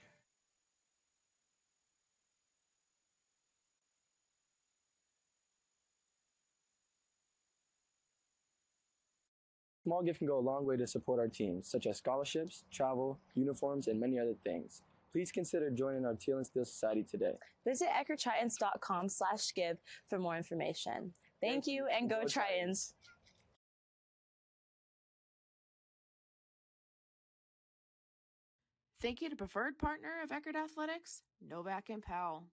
Small gift can go a long way to support our teams, such as scholarships, travel, uniforms, and many other things. Please consider joining our Teal and Steel Society today. Visit EckerdTritons.com/give for more information. Thank you, and go Tritons. Thank you to preferred partner of Eckerd Athletics, Novak & Powell.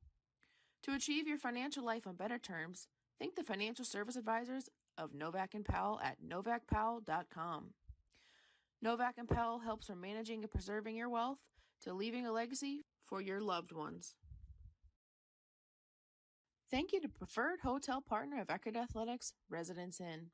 To achieve your financial life on better terms, thank the financial service advisors of Novak & Powell at novakpowell.com. Novak & Powell helps from managing and preserving your wealth to leaving a legacy for your loved ones. Thank you to preferred hotel partner of Eckerd Athletics, Residence Inn.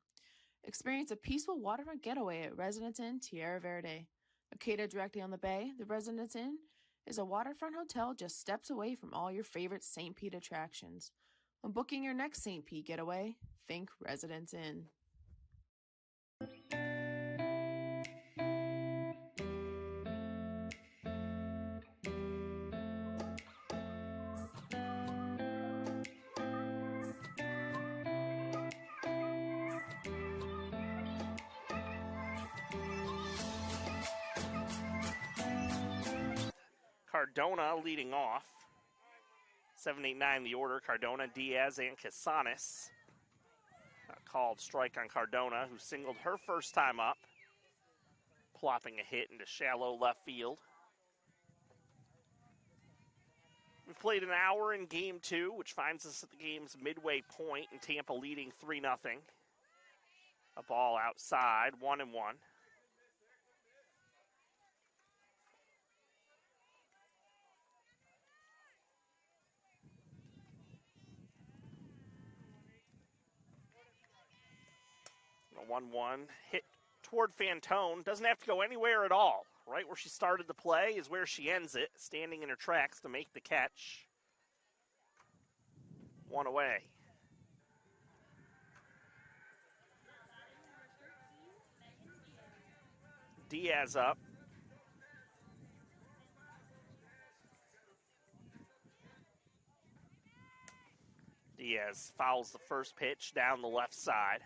Experience a peaceful waterfront getaway at Residence Inn Tierra Verde. Located directly on the bay, the Residence Inn is a waterfront hotel just steps away from all your favorite St. Pete attractions. When booking your next St. Pete getaway, think Residence Inn. Cardona leading off. 7-8-9 the order. Cardona, Diaz, and Casanes. called strike on Cardona, who singled her first time up, plopping a hit into shallow left field. We've played an hour in Game 2, which finds us at the game's midway point, and Tampa leading 3-0. A ball outside, 1-1. A 1-1 hit toward Fantone. Doesn't have to go anywhere at all. Right where she started the play is where she ends it, standing in her tracks to make the catch. One away. Diaz up. Diaz fouls the first pitch down the left side.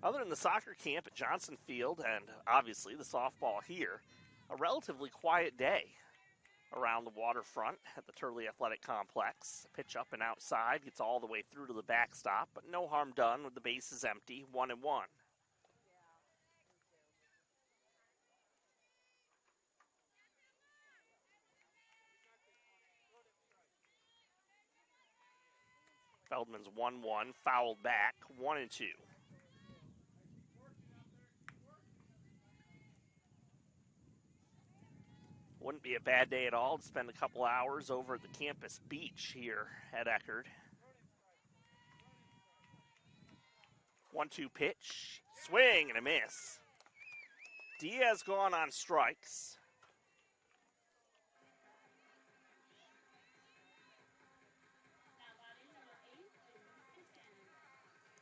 Other than the soccer camp at Johnson Field and obviously the softball here, a relatively quiet day around the waterfront at the Turley Athletic Complex. Pitch up and outside, gets all the way through to the backstop, but no harm done with the bases empty, 1-1. Feldman's 1-1, fouled back, 1-2. Wouldn't be a bad day at all to spend a couple hours over at the campus beach here at Eckerd. 1-2 pitch, swing and a miss. Diaz gone on strikes.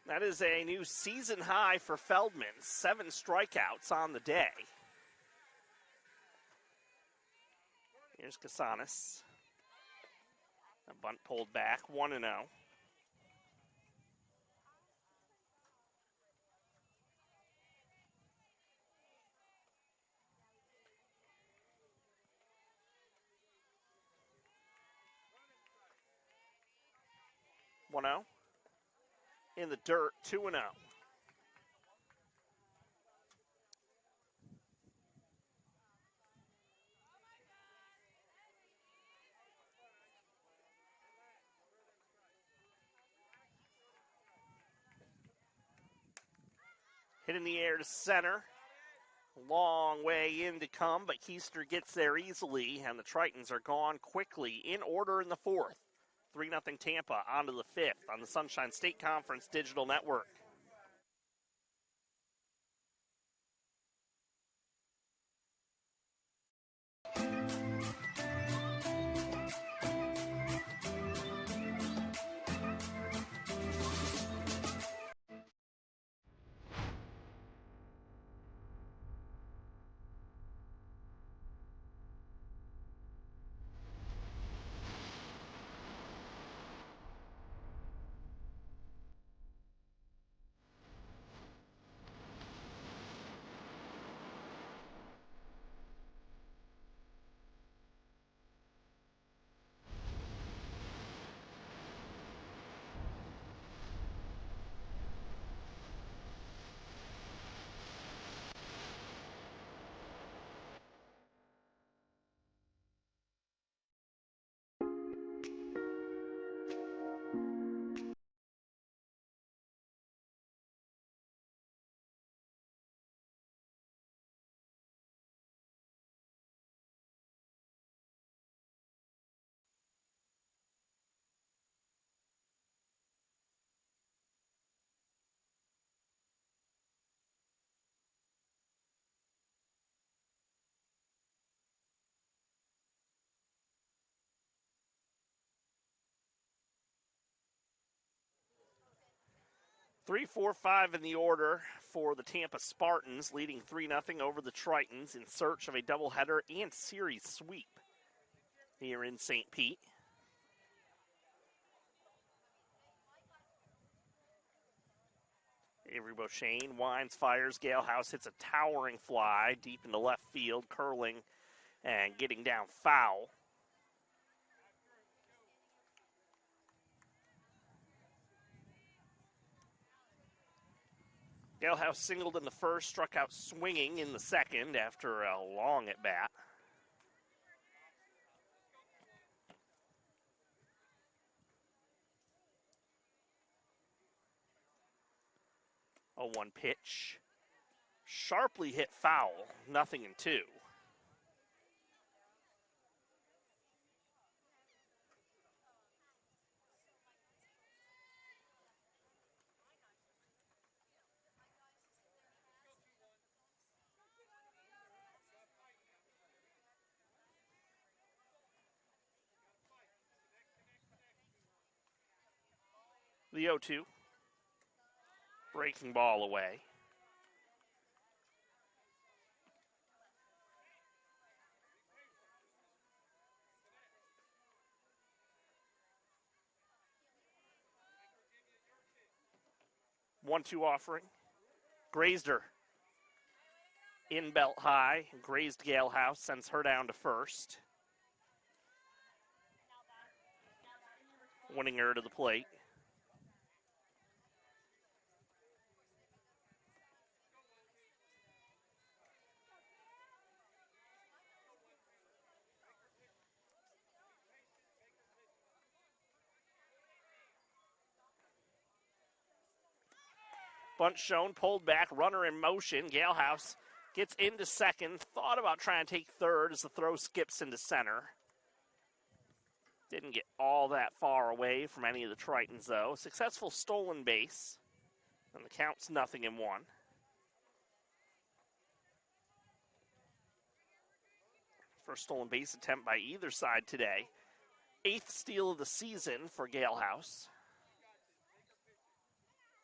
That is a new season high for Feldman, 7 strikeouts on the day. Here's Casanas. A bunt pulled back, 1-0. In the dirt, 2-0. Hit in the air to center. Long way in to come, but Keister gets there easily, and the Tritons are gone quickly in order in the fourth. 3-0 Tampa onto the fifth on the Sunshine State Conference Digital Network. Three, 4, 5 in the order for the Tampa Spartans, leading 3-0 over the Tritons in search of a doubleheader and series sweep here in St. Pete. Avery Beauchene winds, fires. Gale House hits a towering fly deep into left field, curling And getting down foul. Galehouse singled in the first, struck out swinging in the second after a long at bat. A 1 pitch. Sharply hit foul, 0-2. The 0-2. Breaking ball away. One-two offering. Grazed her. In belt high. Grazed Galehouse, sends her down to first. Winning her to the plate. Bunt shown, pulled back, runner in motion. Galehouse gets into second. Thought about trying to take third as the throw skips into center. Didn't get all that far away from any of the Tritons, though. Successful stolen base. And the count's 0-1. First stolen base attempt by either side today. 8th steal of the season for Galehouse.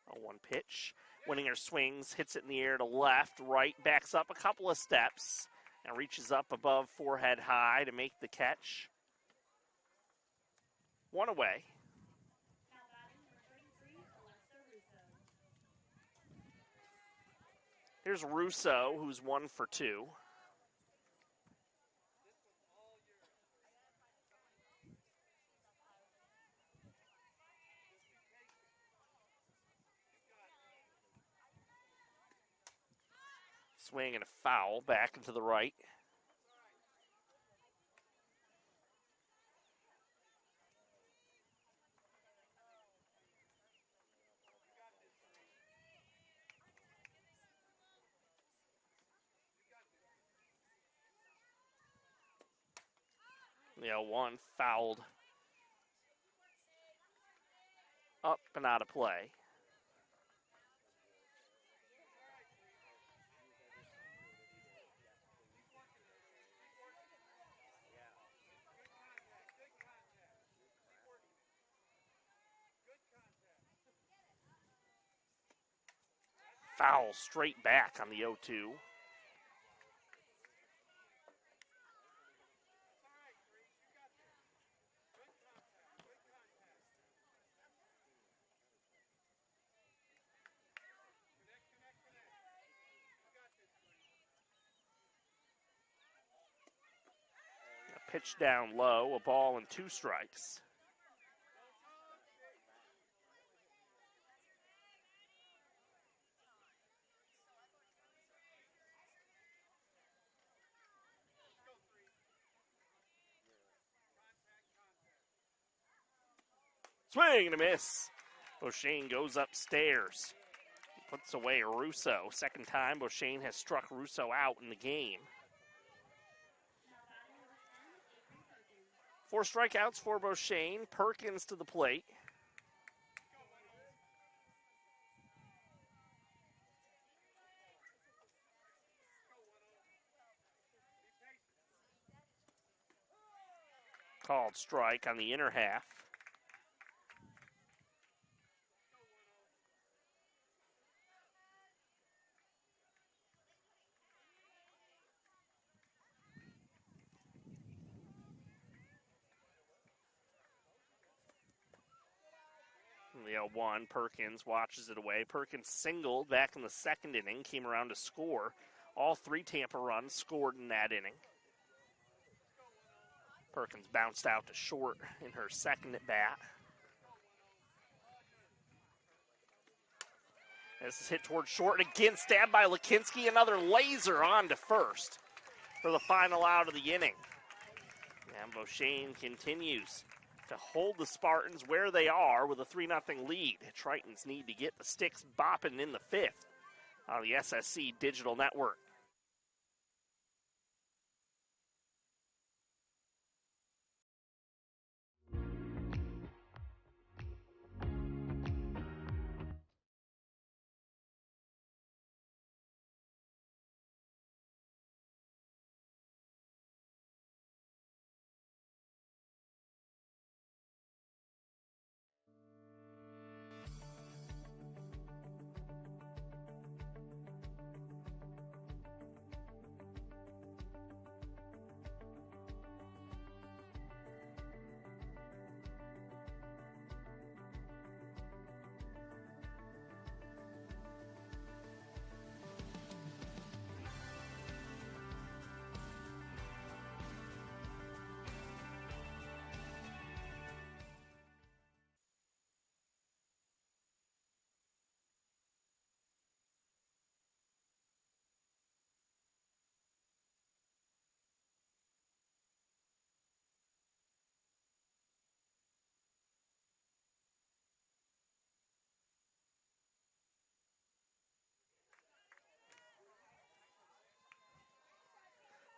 A 1 pitch. Winninger swings, hits it in the air to left, right, backs up a couple of steps, and reaches up above forehead high to make the catch. 1 away. Here's Russo, who's 1 for 2. Swing and a foul back into the right. The 0-1 fouled up and out of play. Foul straight back on the 0-2. Pitch down low, a ball and 2 strikes. Swing and a miss. Beauchene goes upstairs. Puts away Russo. Second time Beauchene has struck Russo out in the game. 4 strikeouts for Beauchene. Perkins to the plate. Called strike on the inner half. The 0-1, Perkins watches it away. Perkins singled back in the second inning, came around to score. All 3 Tampa runs scored in that inning. Perkins bounced out to short in her second at bat. This is hit towards short and again stabbed by Lakinski. Another laser on to first for the final out of the inning. And Beauchene continues to hold the Spartans where they are with a 3-0 lead. Tritons need to get the sticks bopping in the fifth on the SSC Digital Network.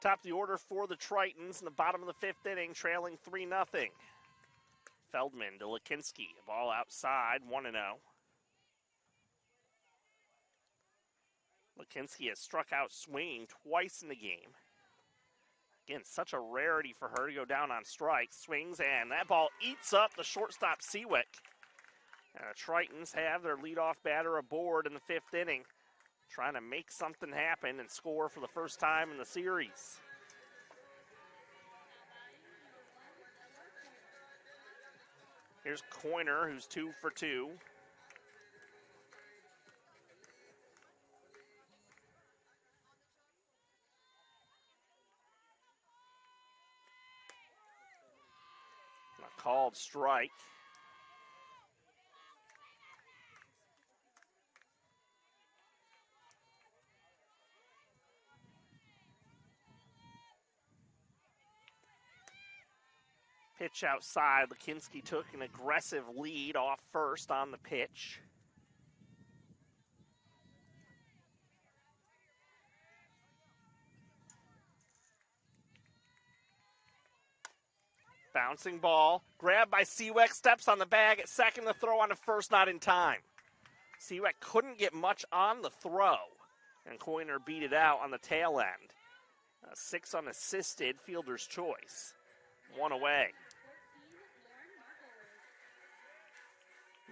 Top of the order for the Tritons in the bottom of the fifth inning, trailing 3-0. Feldman to Lakinski, ball outside, 1-0. Lakinski has struck out swinging twice in the game. Again, such a rarity for her to go down on strikes. Swings, and that ball eats up the shortstop Seawick. And the Tritons have their leadoff batter aboard in the fifth inning, trying to make something happen and score for the first time in the series. Here's Coiner, who's 2 for 2. A called strike. Pitch outside. Lakinski took an aggressive lead off first on the pitch. Bouncing ball. Grabbed by Seawick. Steps on the bag at second. The throw on to first, not in time. Seawick couldn't get much on the throw, and Coiner beat it out on the tail end. 6 unassisted, fielder's choice. 1 away.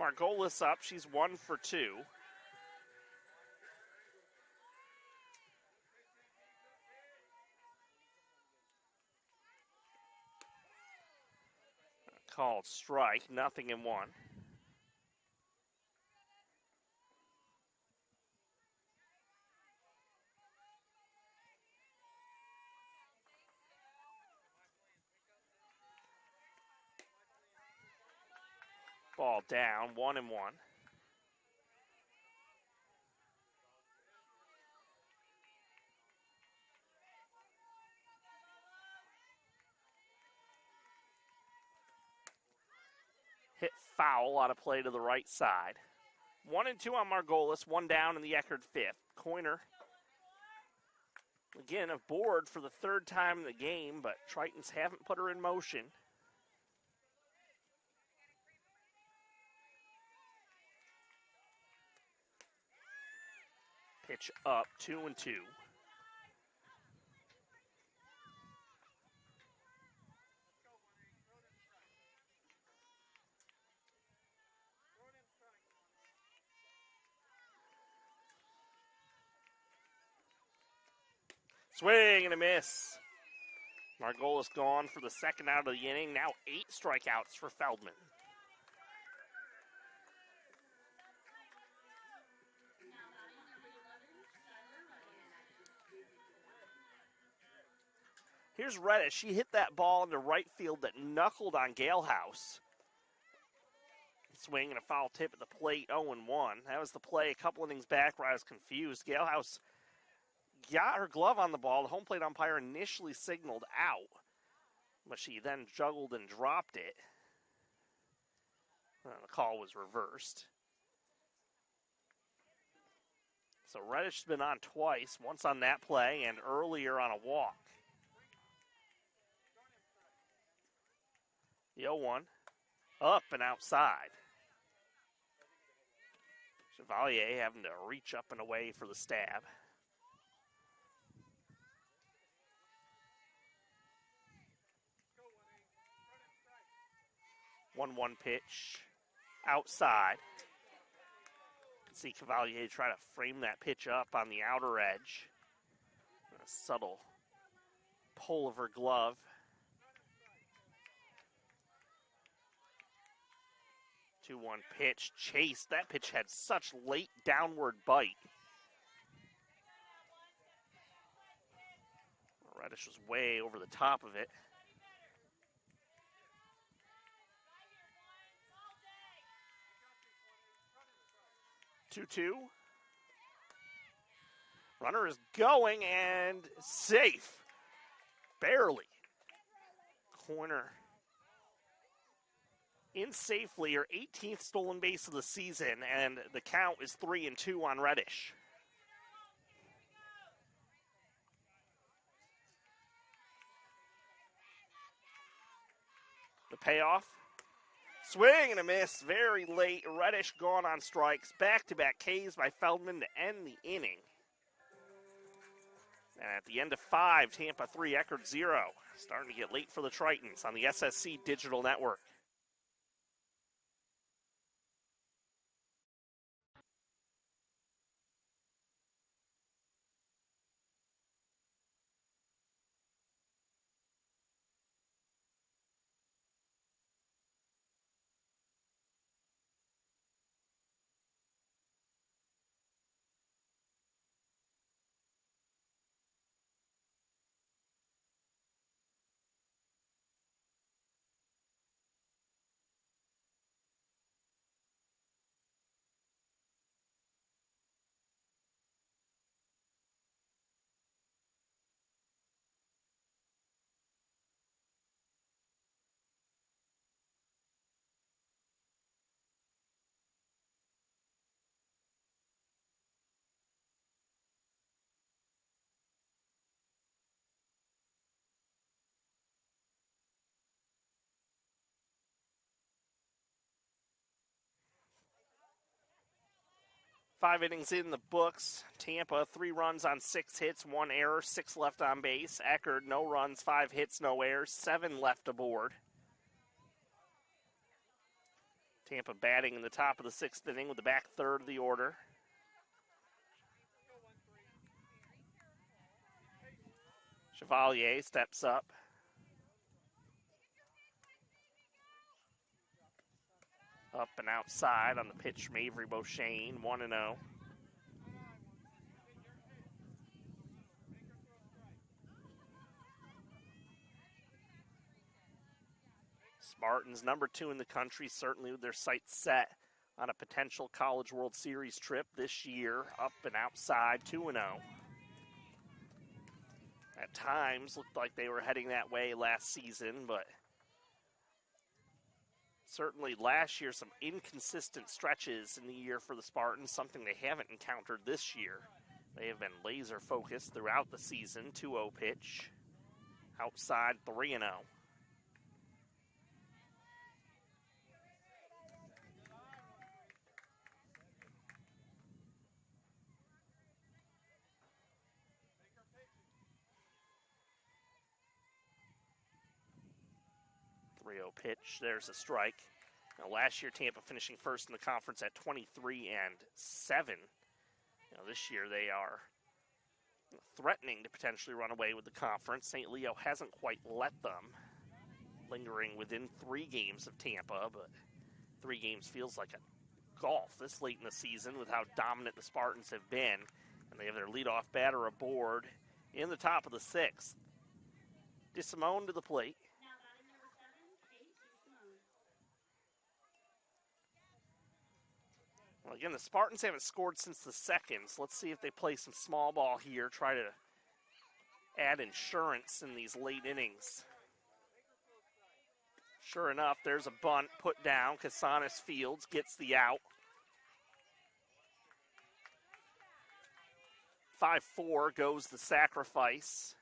Margolis up. She's 1 for 2. Called strike. 0-1. Ball down, 1-1. Hit foul on a play to the right side. 1-2 on Margolis, 1 down in the Eckerd fifth. Coiner, again, aboard for the third time in the game, but Tritons haven't put her in motion. Pitch up, 2-2. Swing and a miss. Margolis gone for the second out of the inning. Now 8 strikeouts for Feldman. Here's Reddish. She hit that ball into right field that knuckled on Galehouse. Swing and a foul tip at the plate, 0-1. That was the play a couple innings back where I was confused. Galehouse got her glove on the ball. The home plate umpire initially signaled out, but she then juggled and dropped it. The call was reversed. So Reddish has been on twice, once on that play and earlier on a walk. The 0-1, up and outside. Chevalier having to reach up and away for the stab. 1-1 pitch outside. See Cavalier try to frame that pitch up on the outer edge. A subtle pull of her glove. 2-1 pitch, chase. That pitch had such late downward bite. Reddish was way over the top of it. Two. Runner is going and safe. Barely. Corner in safely, her 18th stolen base of the season, and the count is 3-2 on Reddish. The payoff. Swing and a miss, very late. Reddish gone on strikes. Back-to-back Ks by Feldman to end the inning. And at the end of 5, Tampa 3, Eckerd 0. Starting to get late for the Tritons on the SSC Digital Network. Five innings in the books. Tampa, 3 runs on 6 hits, 1 error, 6 left on base. Eckerd, no runs, 5 hits, no errors, 7 left aboard. Tampa batting in the top of the 6th inning with the back third of the order. Chevalier steps up. Up and outside on the pitch from Avery Beauchene, 1-0. Spartans, number 2 in the country, certainly with their sights set on a potential College World Series trip this year. Up and outside, 2-0. At times, looked like they were heading that way last season, but certainly last year, some inconsistent stretches in the year for the Spartans, something they haven't encountered this year. They have been laser focused throughout the season. 2-0 pitch. Outside, 3-0. Pitch, there's a strike. Now, last year, Tampa finishing first in the conference at 23-7. This year they are threatening to potentially run away with the conference. St. Leo hasn't quite let them, lingering within 3 games of Tampa, but 3 games feels like a golf this late in the season with how dominant the Spartans have been. And they have their leadoff batter aboard in the top of the 6th. DeSimone to the plate. Well, again, the Spartans haven't scored since the second, so let's see if they play some small ball here, try to add insurance in these late innings. Sure enough, there's a bunt put down. Casanas Fields gets the out. 5-4 goes the sacrifice.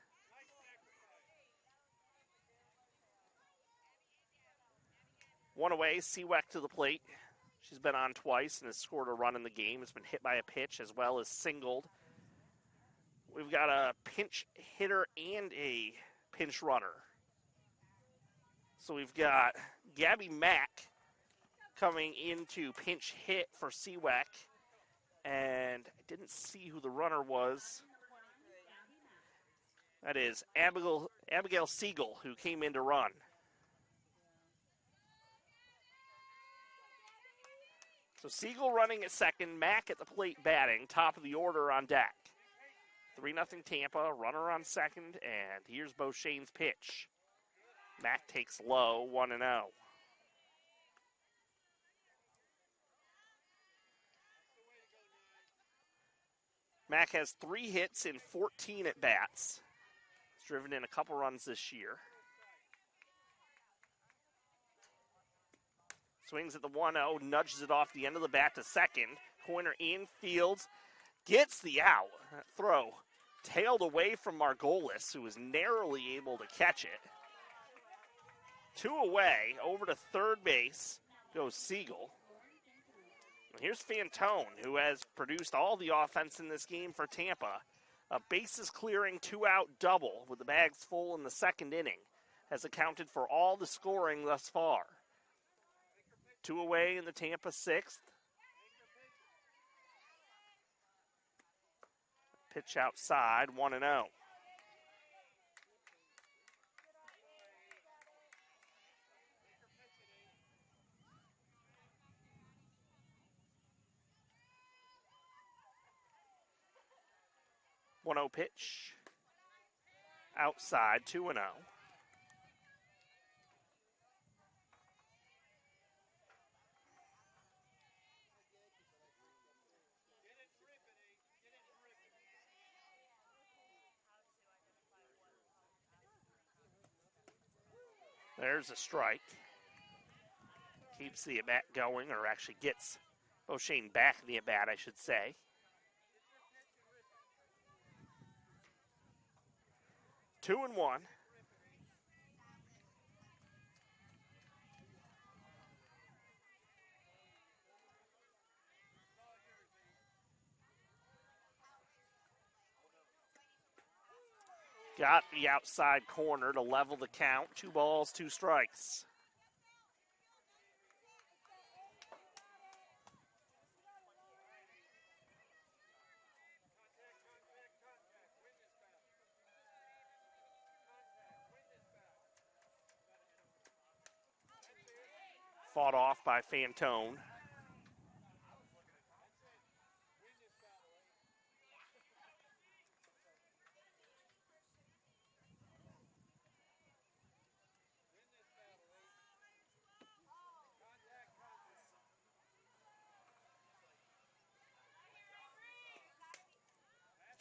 One away, Seaweck to the plate. She's been on twice and has scored a run in the game. Has been hit by a pitch as well as singled. We've got a pinch hitter and a pinch runner. So we've got Gabby Mack coming into pinch hit for Seaweck. And I didn't see who the runner was. That is Abigail Siegel, who came in to run. So Siegel running at second, Mack at the plate batting, top of the order on deck. 3-0 Tampa, runner on second, and here's Beauchene's pitch. Mack takes low, 1-0. Mack has 3 hits in 14 at-bats. He's driven in a couple runs this year. Swings at the 1-0, nudges it off the end of the bat to second. Corner in, Fields gets the out. That throw tailed away from Margolis, who was narrowly able to catch it. 2 away, over to third base goes Siegel. Here's Fantone, who has produced all the offense in this game for Tampa. A bases-clearing 2-out double with the bags full in the second inning has accounted for all the scoring thus far. 2 away in the Tampa 6th. Pitch outside, 1-0. Pitch. Outside, 2-0. There's a strike. Keeps the at-bat going, or actually gets Beauchene back in the at-bat, I should say. Two and one. Got the outside corner to level the count. 2 balls, 2 strikes. Fought off by Fantone.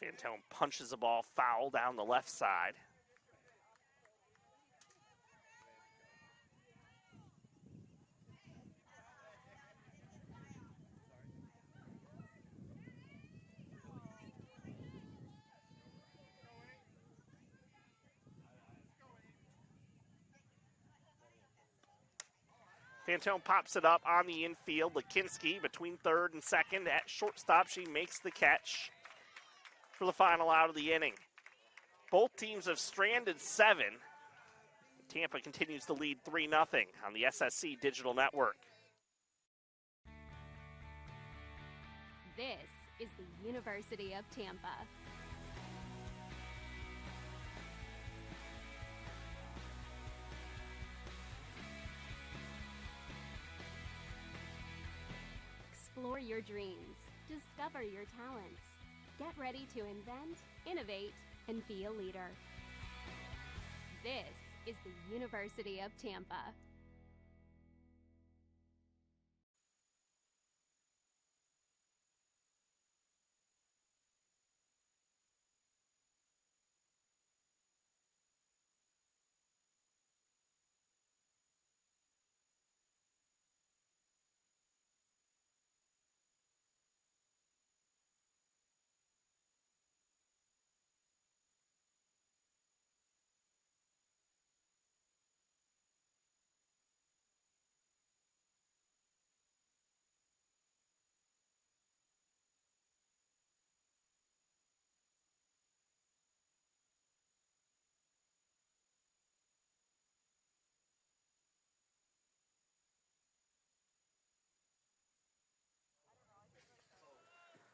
Fantone punches the ball foul down the left side. Fantone pops it up on the infield. Lakinski between third and second. At shortstop, she makes the catch for the final out of the inning. Both teams have stranded 7. Tampa continues to lead 3-0 on the SSC Digital Network. This is the University of Tampa. Explore your dreams, discover your talents, get ready to invent, innovate, and be a leader. This is the University of Tampa.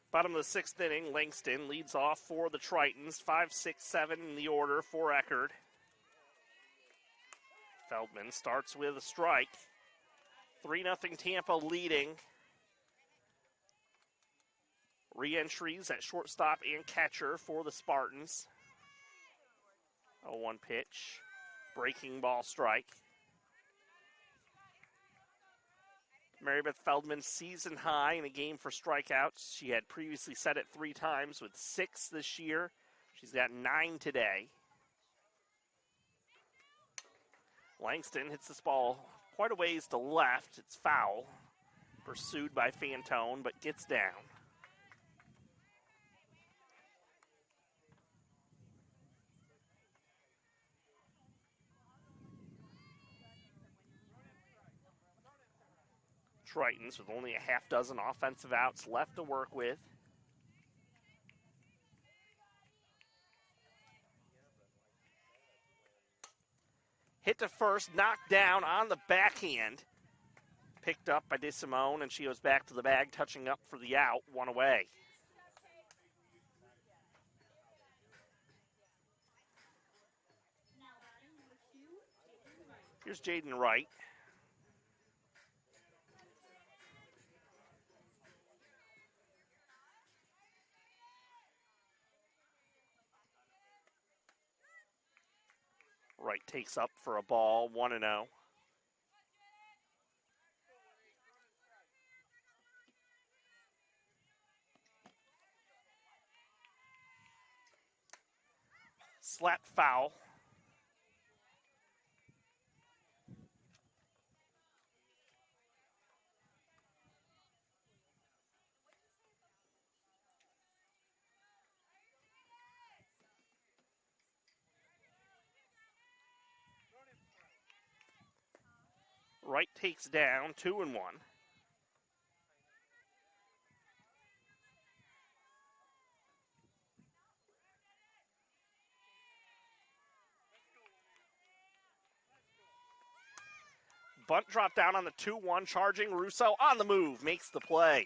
Bottom of the sixth inning, Langston leads off for the Tritons. 5-6-7 in the order for Eckerd. Feldman starts with a strike. 3-0 Tampa leading. Re-entries at shortstop and catcher for the Spartans. 0-1 pitch. Breaking ball strike. Marybeth Feldman's season high in a game for strikeouts. She had previously set it 3 times with 6 this year. She's got 9 today. Langston hits this ball quite a ways to left. It's foul. Pursued by Fantone, but gets down. Tritons with only a half dozen offensive outs left to work with. Hit to first, knocked down on the backhand. Picked up by DeSimone, and she goes back to the bag, touching up for the out, 1 away. Here's Jaden Wright. Wright takes up for a ball, 1-0. Slap foul. Wright takes down, 2-1. Bunt drop down on the 2-1, charging Russo on the move, makes the play.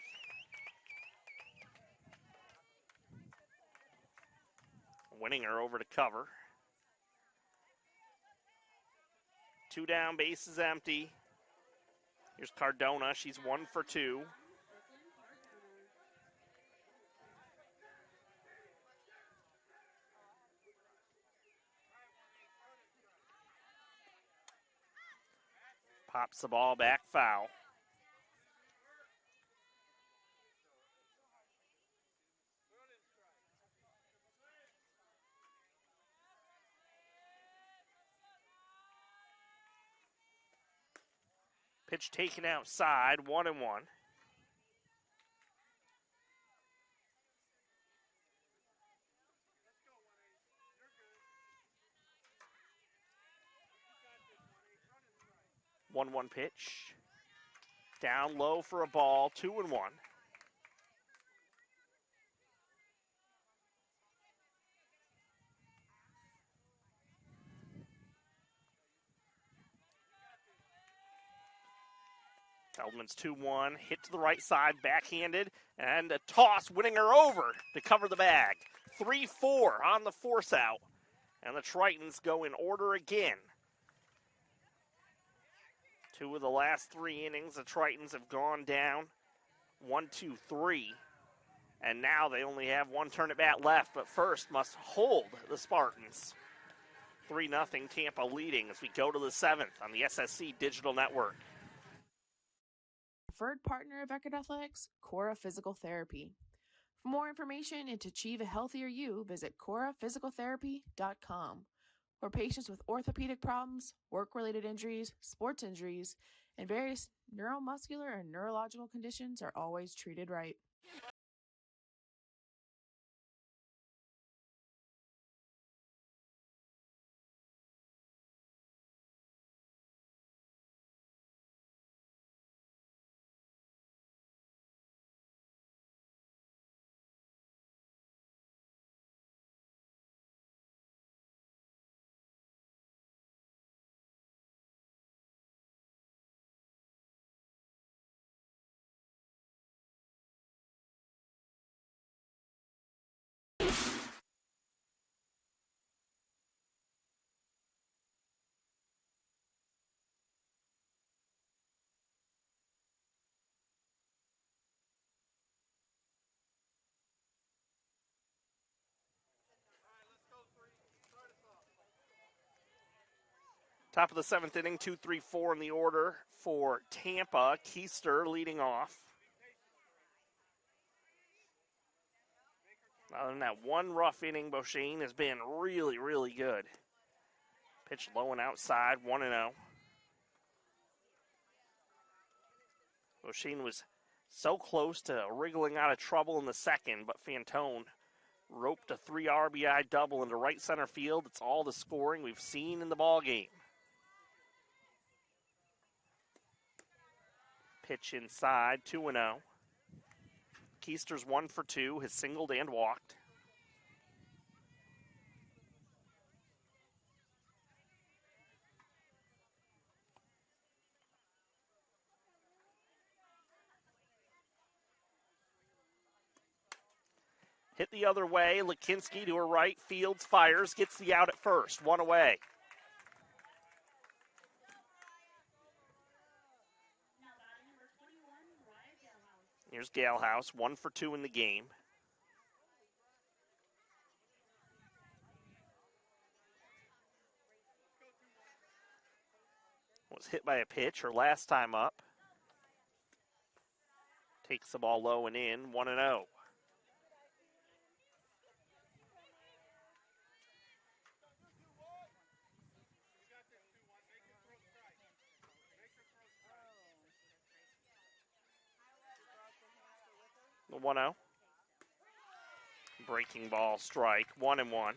Winning her over to cover. 2 down, base is empty. Here's Cardona, she's 1 for 2. Pops the ball back, foul. Pitch taken outside, 1-1. One pitch. Down low for a ball, 2-1. Feldman's 2-1, hit to the right side, backhanded, and a toss, winning her over to cover the bag. 3-4 on the force out, and the Tritons go in order again. 2 of the last 3 innings, the Tritons have gone down 1-2-3, and now they only have 1 turn at bat left, but first must hold the Spartans. 3-0 Tampa leading as we go to the 7th on the SSC Digital Network. Preferred partner of Eckerd Athletics, Cora Physical Therapy. For more information and to achieve a healthier you, visit coraphysicaltherapy.com, where patients with orthopedic problems, work-related injuries, sports injuries, and various neuromuscular and neurological conditions are always treated right. Top of the 7th inning, 2-3-4 in the order for Tampa. Keister leading off. Other than that one rough inning, Beauchene has been really, really good. Pitch low and outside, 1-0. Beauchene was so close to wriggling out of trouble in the second, but Fantone roped a 3 RBI double into right center field. It's all the scoring we've seen in the ballgame. Pitch inside, 2-0. Keister's 1 for 2, has singled and walked. Hit the other way, Lakinski to her right, Fields fires, gets the out at first, 1 away. Here's Galehouse, 1 for 2 in the game. Was hit by a pitch her last time up. Takes the ball low and in, 1-0. The 1-0. Breaking ball strike, 1-1.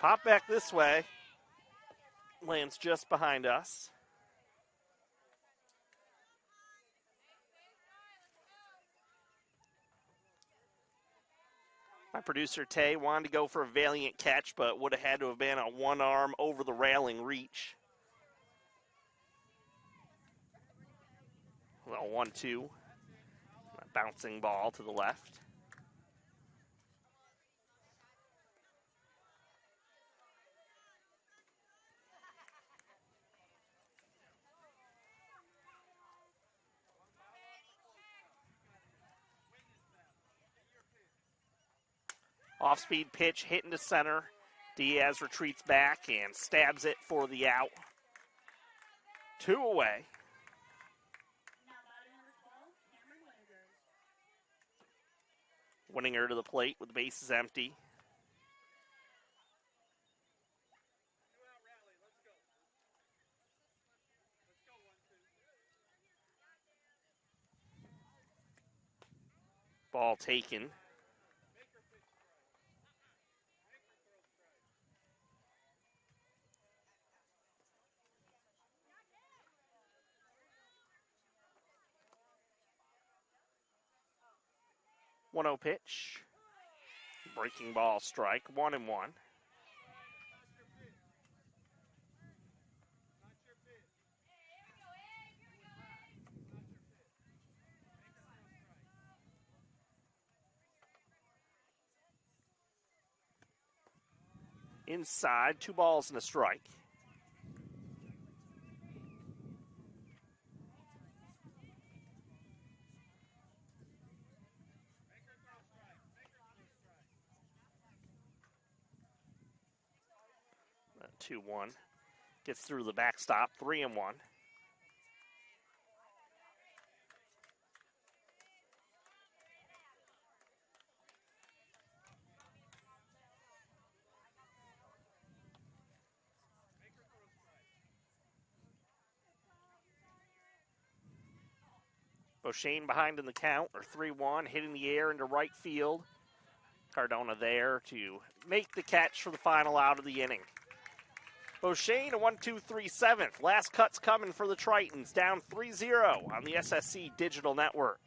Pop back this way. Lands just behind us. My producer, Tay, wanted to go for a valiant catch, but would have had to have been a one-arm over-the-railing reach. Well, 1-2. Bouncing ball to the left. Off-speed pitch hit into center. Diaz retreats back and stabs it for the out. 2 away. Winninger to the plate with the bases empty. Ball taken. One-zero pitch. Breaking ball strike, 1-1. inside, 2 balls and a strike. That 2-1 gets through the backstop, 3-1. O'Shane behind in the count, or 3-1, hitting the air into right field. Cardona there to make the catch for the final out of the inning. O'Shane, a 1-2-3 7th. Last cut's coming for the Tritons, down 3-0 on the SSC Digital Network.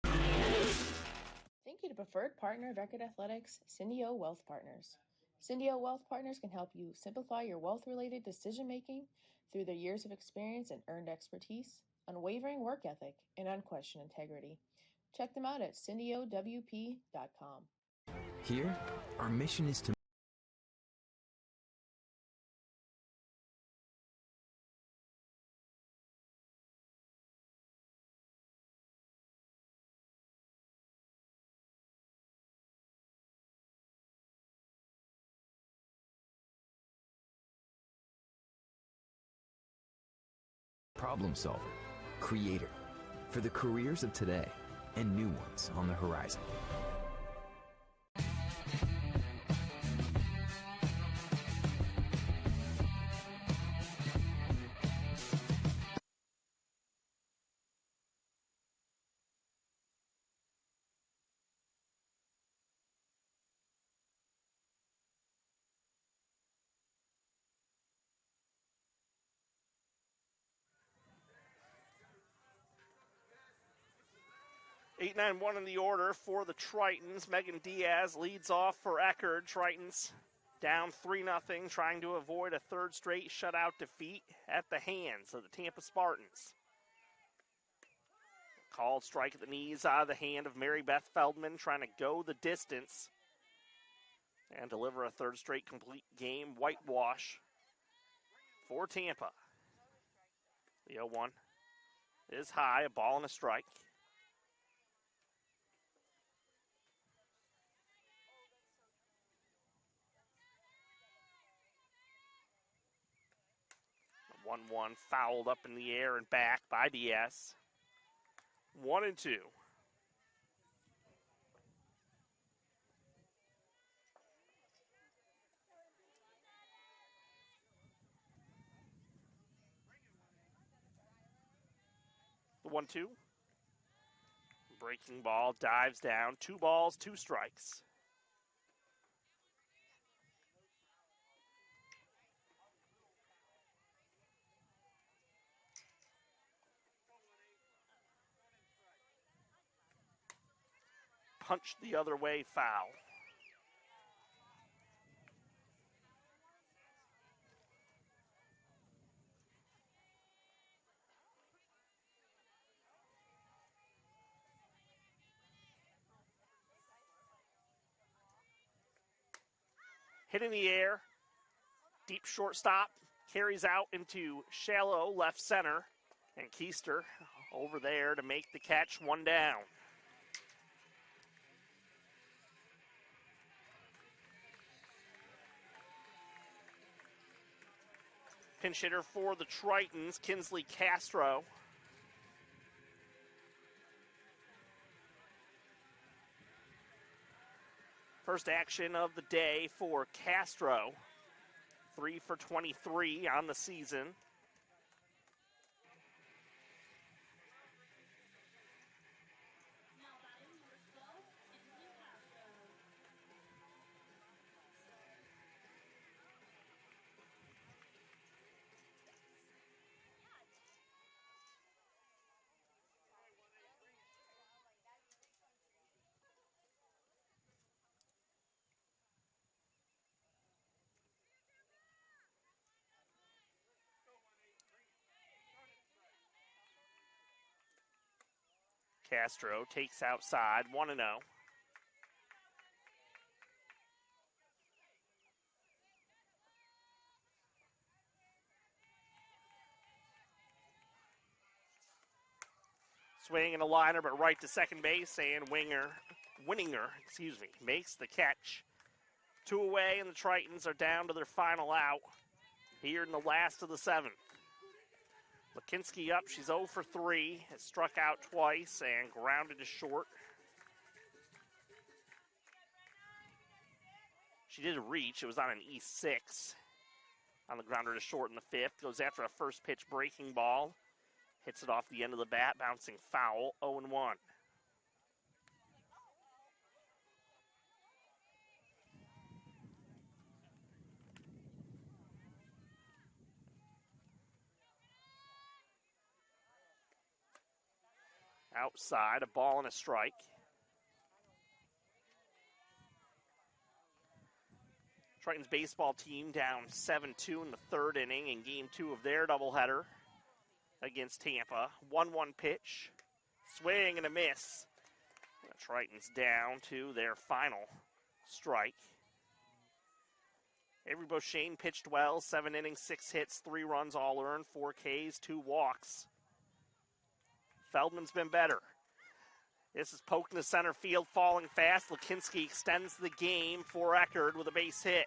Thank you to preferred partner of Eckerd Athletics, Cindy-O Wealth Partners. Cindy-O Wealth Partners can help you simplify your wealth-related decision-making through their years of experience and earned expertise, unwavering work ethic, and unquestioned integrity. Check them out at cindyowp.com. Here, our mission is to problem solver, creator, for the careers of today and new ones on the horizon. Eight, 9-1 in the order for the Tritons. Megan Diaz leads off for Eckerd. Tritons down 3-0, trying to avoid a third straight shutout defeat at the hands of the Tampa Spartans. Called strike at the knees out of the hand of Mary Beth Feldman, trying to go the distance and deliver a third straight complete game whitewash for Tampa. The 0-1 is high, a ball and a strike. The 1-1 fouled up in the air and back by Diaz. 1-2. The 1-2. Breaking ball, dives down. 2 balls, 2 strikes. Punched the other way, foul. Hit in the air, deep shortstop, carries out into shallow left center, and Keister over there to make the catch, 1 down. Pinch hitter for the Tritons, Kinsley Castro. First action of the day for Castro. 3 for 23 on the season. Castro takes outside, 1-0. Swing and a liner, but right to second base, and Winninger makes the catch. 2 away, and the Tritons are down to their final out here in the last of the 7th. Lakinski up, she's 0 for 3, has struck out twice and grounded to short. She did a reach, it was on an E6 on the grounder to short in the 5th. Goes after a first pitch breaking ball. Hits it off the end of the bat, bouncing foul, 0-1. Outside, a ball and a strike. Triton's baseball team down 7-2 in the 3rd inning in game 2 of their doubleheader against Tampa. 1-1 pitch, swing and a miss. The Tritons down to their final strike. Avery Beauchesne pitched well, 7 innings, 6 hits, 3 runs all earned, 4 Ks, 2 walks. Feldman's been better. This is poked in the center field, falling fast. Lakinski extends the game for Eckerd with a base hit.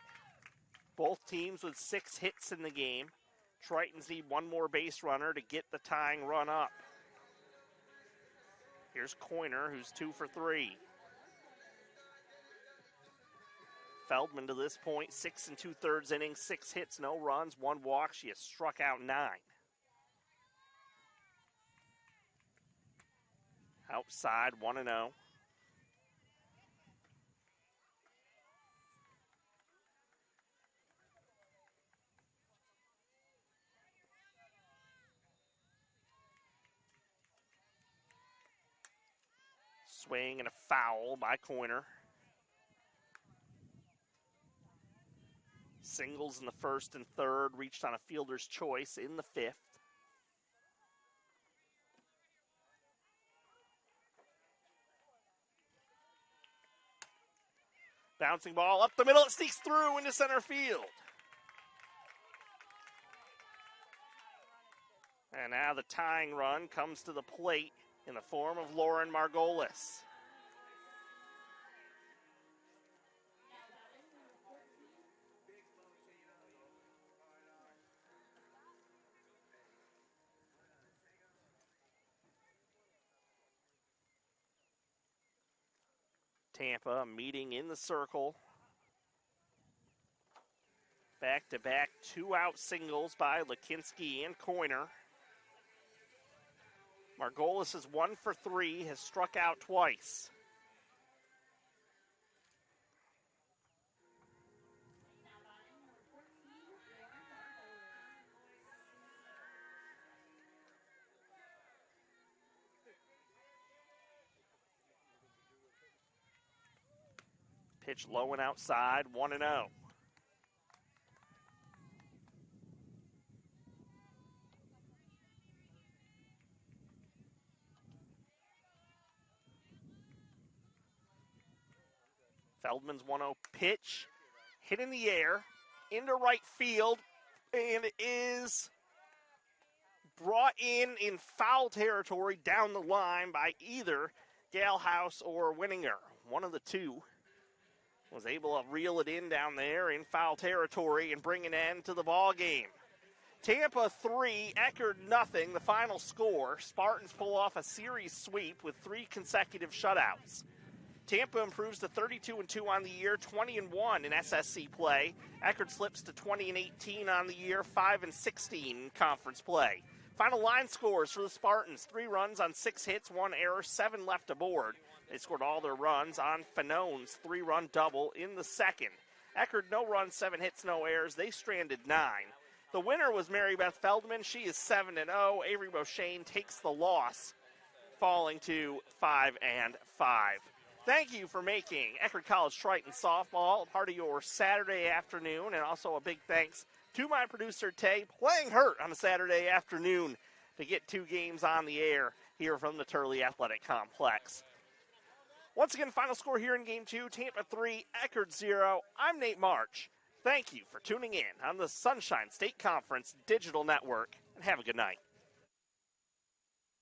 Both teams with 6 hits in the game. Tritons need 1 more base runner to get the tying run up. Here's Coiner, who's 2 for 3. Feldman to this point, 6 2/3 innings, 6 hits, no runs, 1 walk. She has struck out 9. Outside, 1-0. Swing and a foul by Coiner. Singles in the 1st and 3rd, reached on a fielder's choice in the 5th. Bouncing ball up the middle, it sneaks through into center field. And now the tying run comes to the plate in the form of Lauren Margolis. Tampa meeting in the circle. Back-to-back 2-out singles by Lakinski and Coiner. Margolis is 1 for 3, has struck out twice. Pitch low and outside, 1-0. Feldman's 1-0 pitch, hit in the air, into right field, and it is brought in foul territory down the line by either Galehouse or Winninger. One of the two was able to reel it in down there in foul territory and bring an end to the ball game. Tampa 3, Eckerd 0, the final score. Spartans pull off a series sweep with 3 consecutive shutouts. Tampa improves to 32-2 on the year, 20-1 in SSC play. Eckerd slips to 20-18 on the year, 5-16 in conference play. Final line scores for the Spartans: 3 runs on 6 hits, 1 error, 7 left aboard. They scored all their runs on Fanone's 3-run double in the 2nd. Eckerd, no runs, 7 hits, no errors. They stranded 9. The winner was Mary Beth Feldman. She is 7-0. Avery Beauchesne takes the loss, falling to 5-5. Thank you for making Eckerd College Triton softball a part of your Saturday afternoon, and also a big thanks to my producer, Tay, playing hurt on a Saturday afternoon to get 2 games on the air here from the Turley Athletic Complex. Once again, final score here in Game 2, Tampa 3, Eckerd 0. I'm Nate March. Thank you for tuning in on the Sunshine State Conference Digital Network, and have a good night.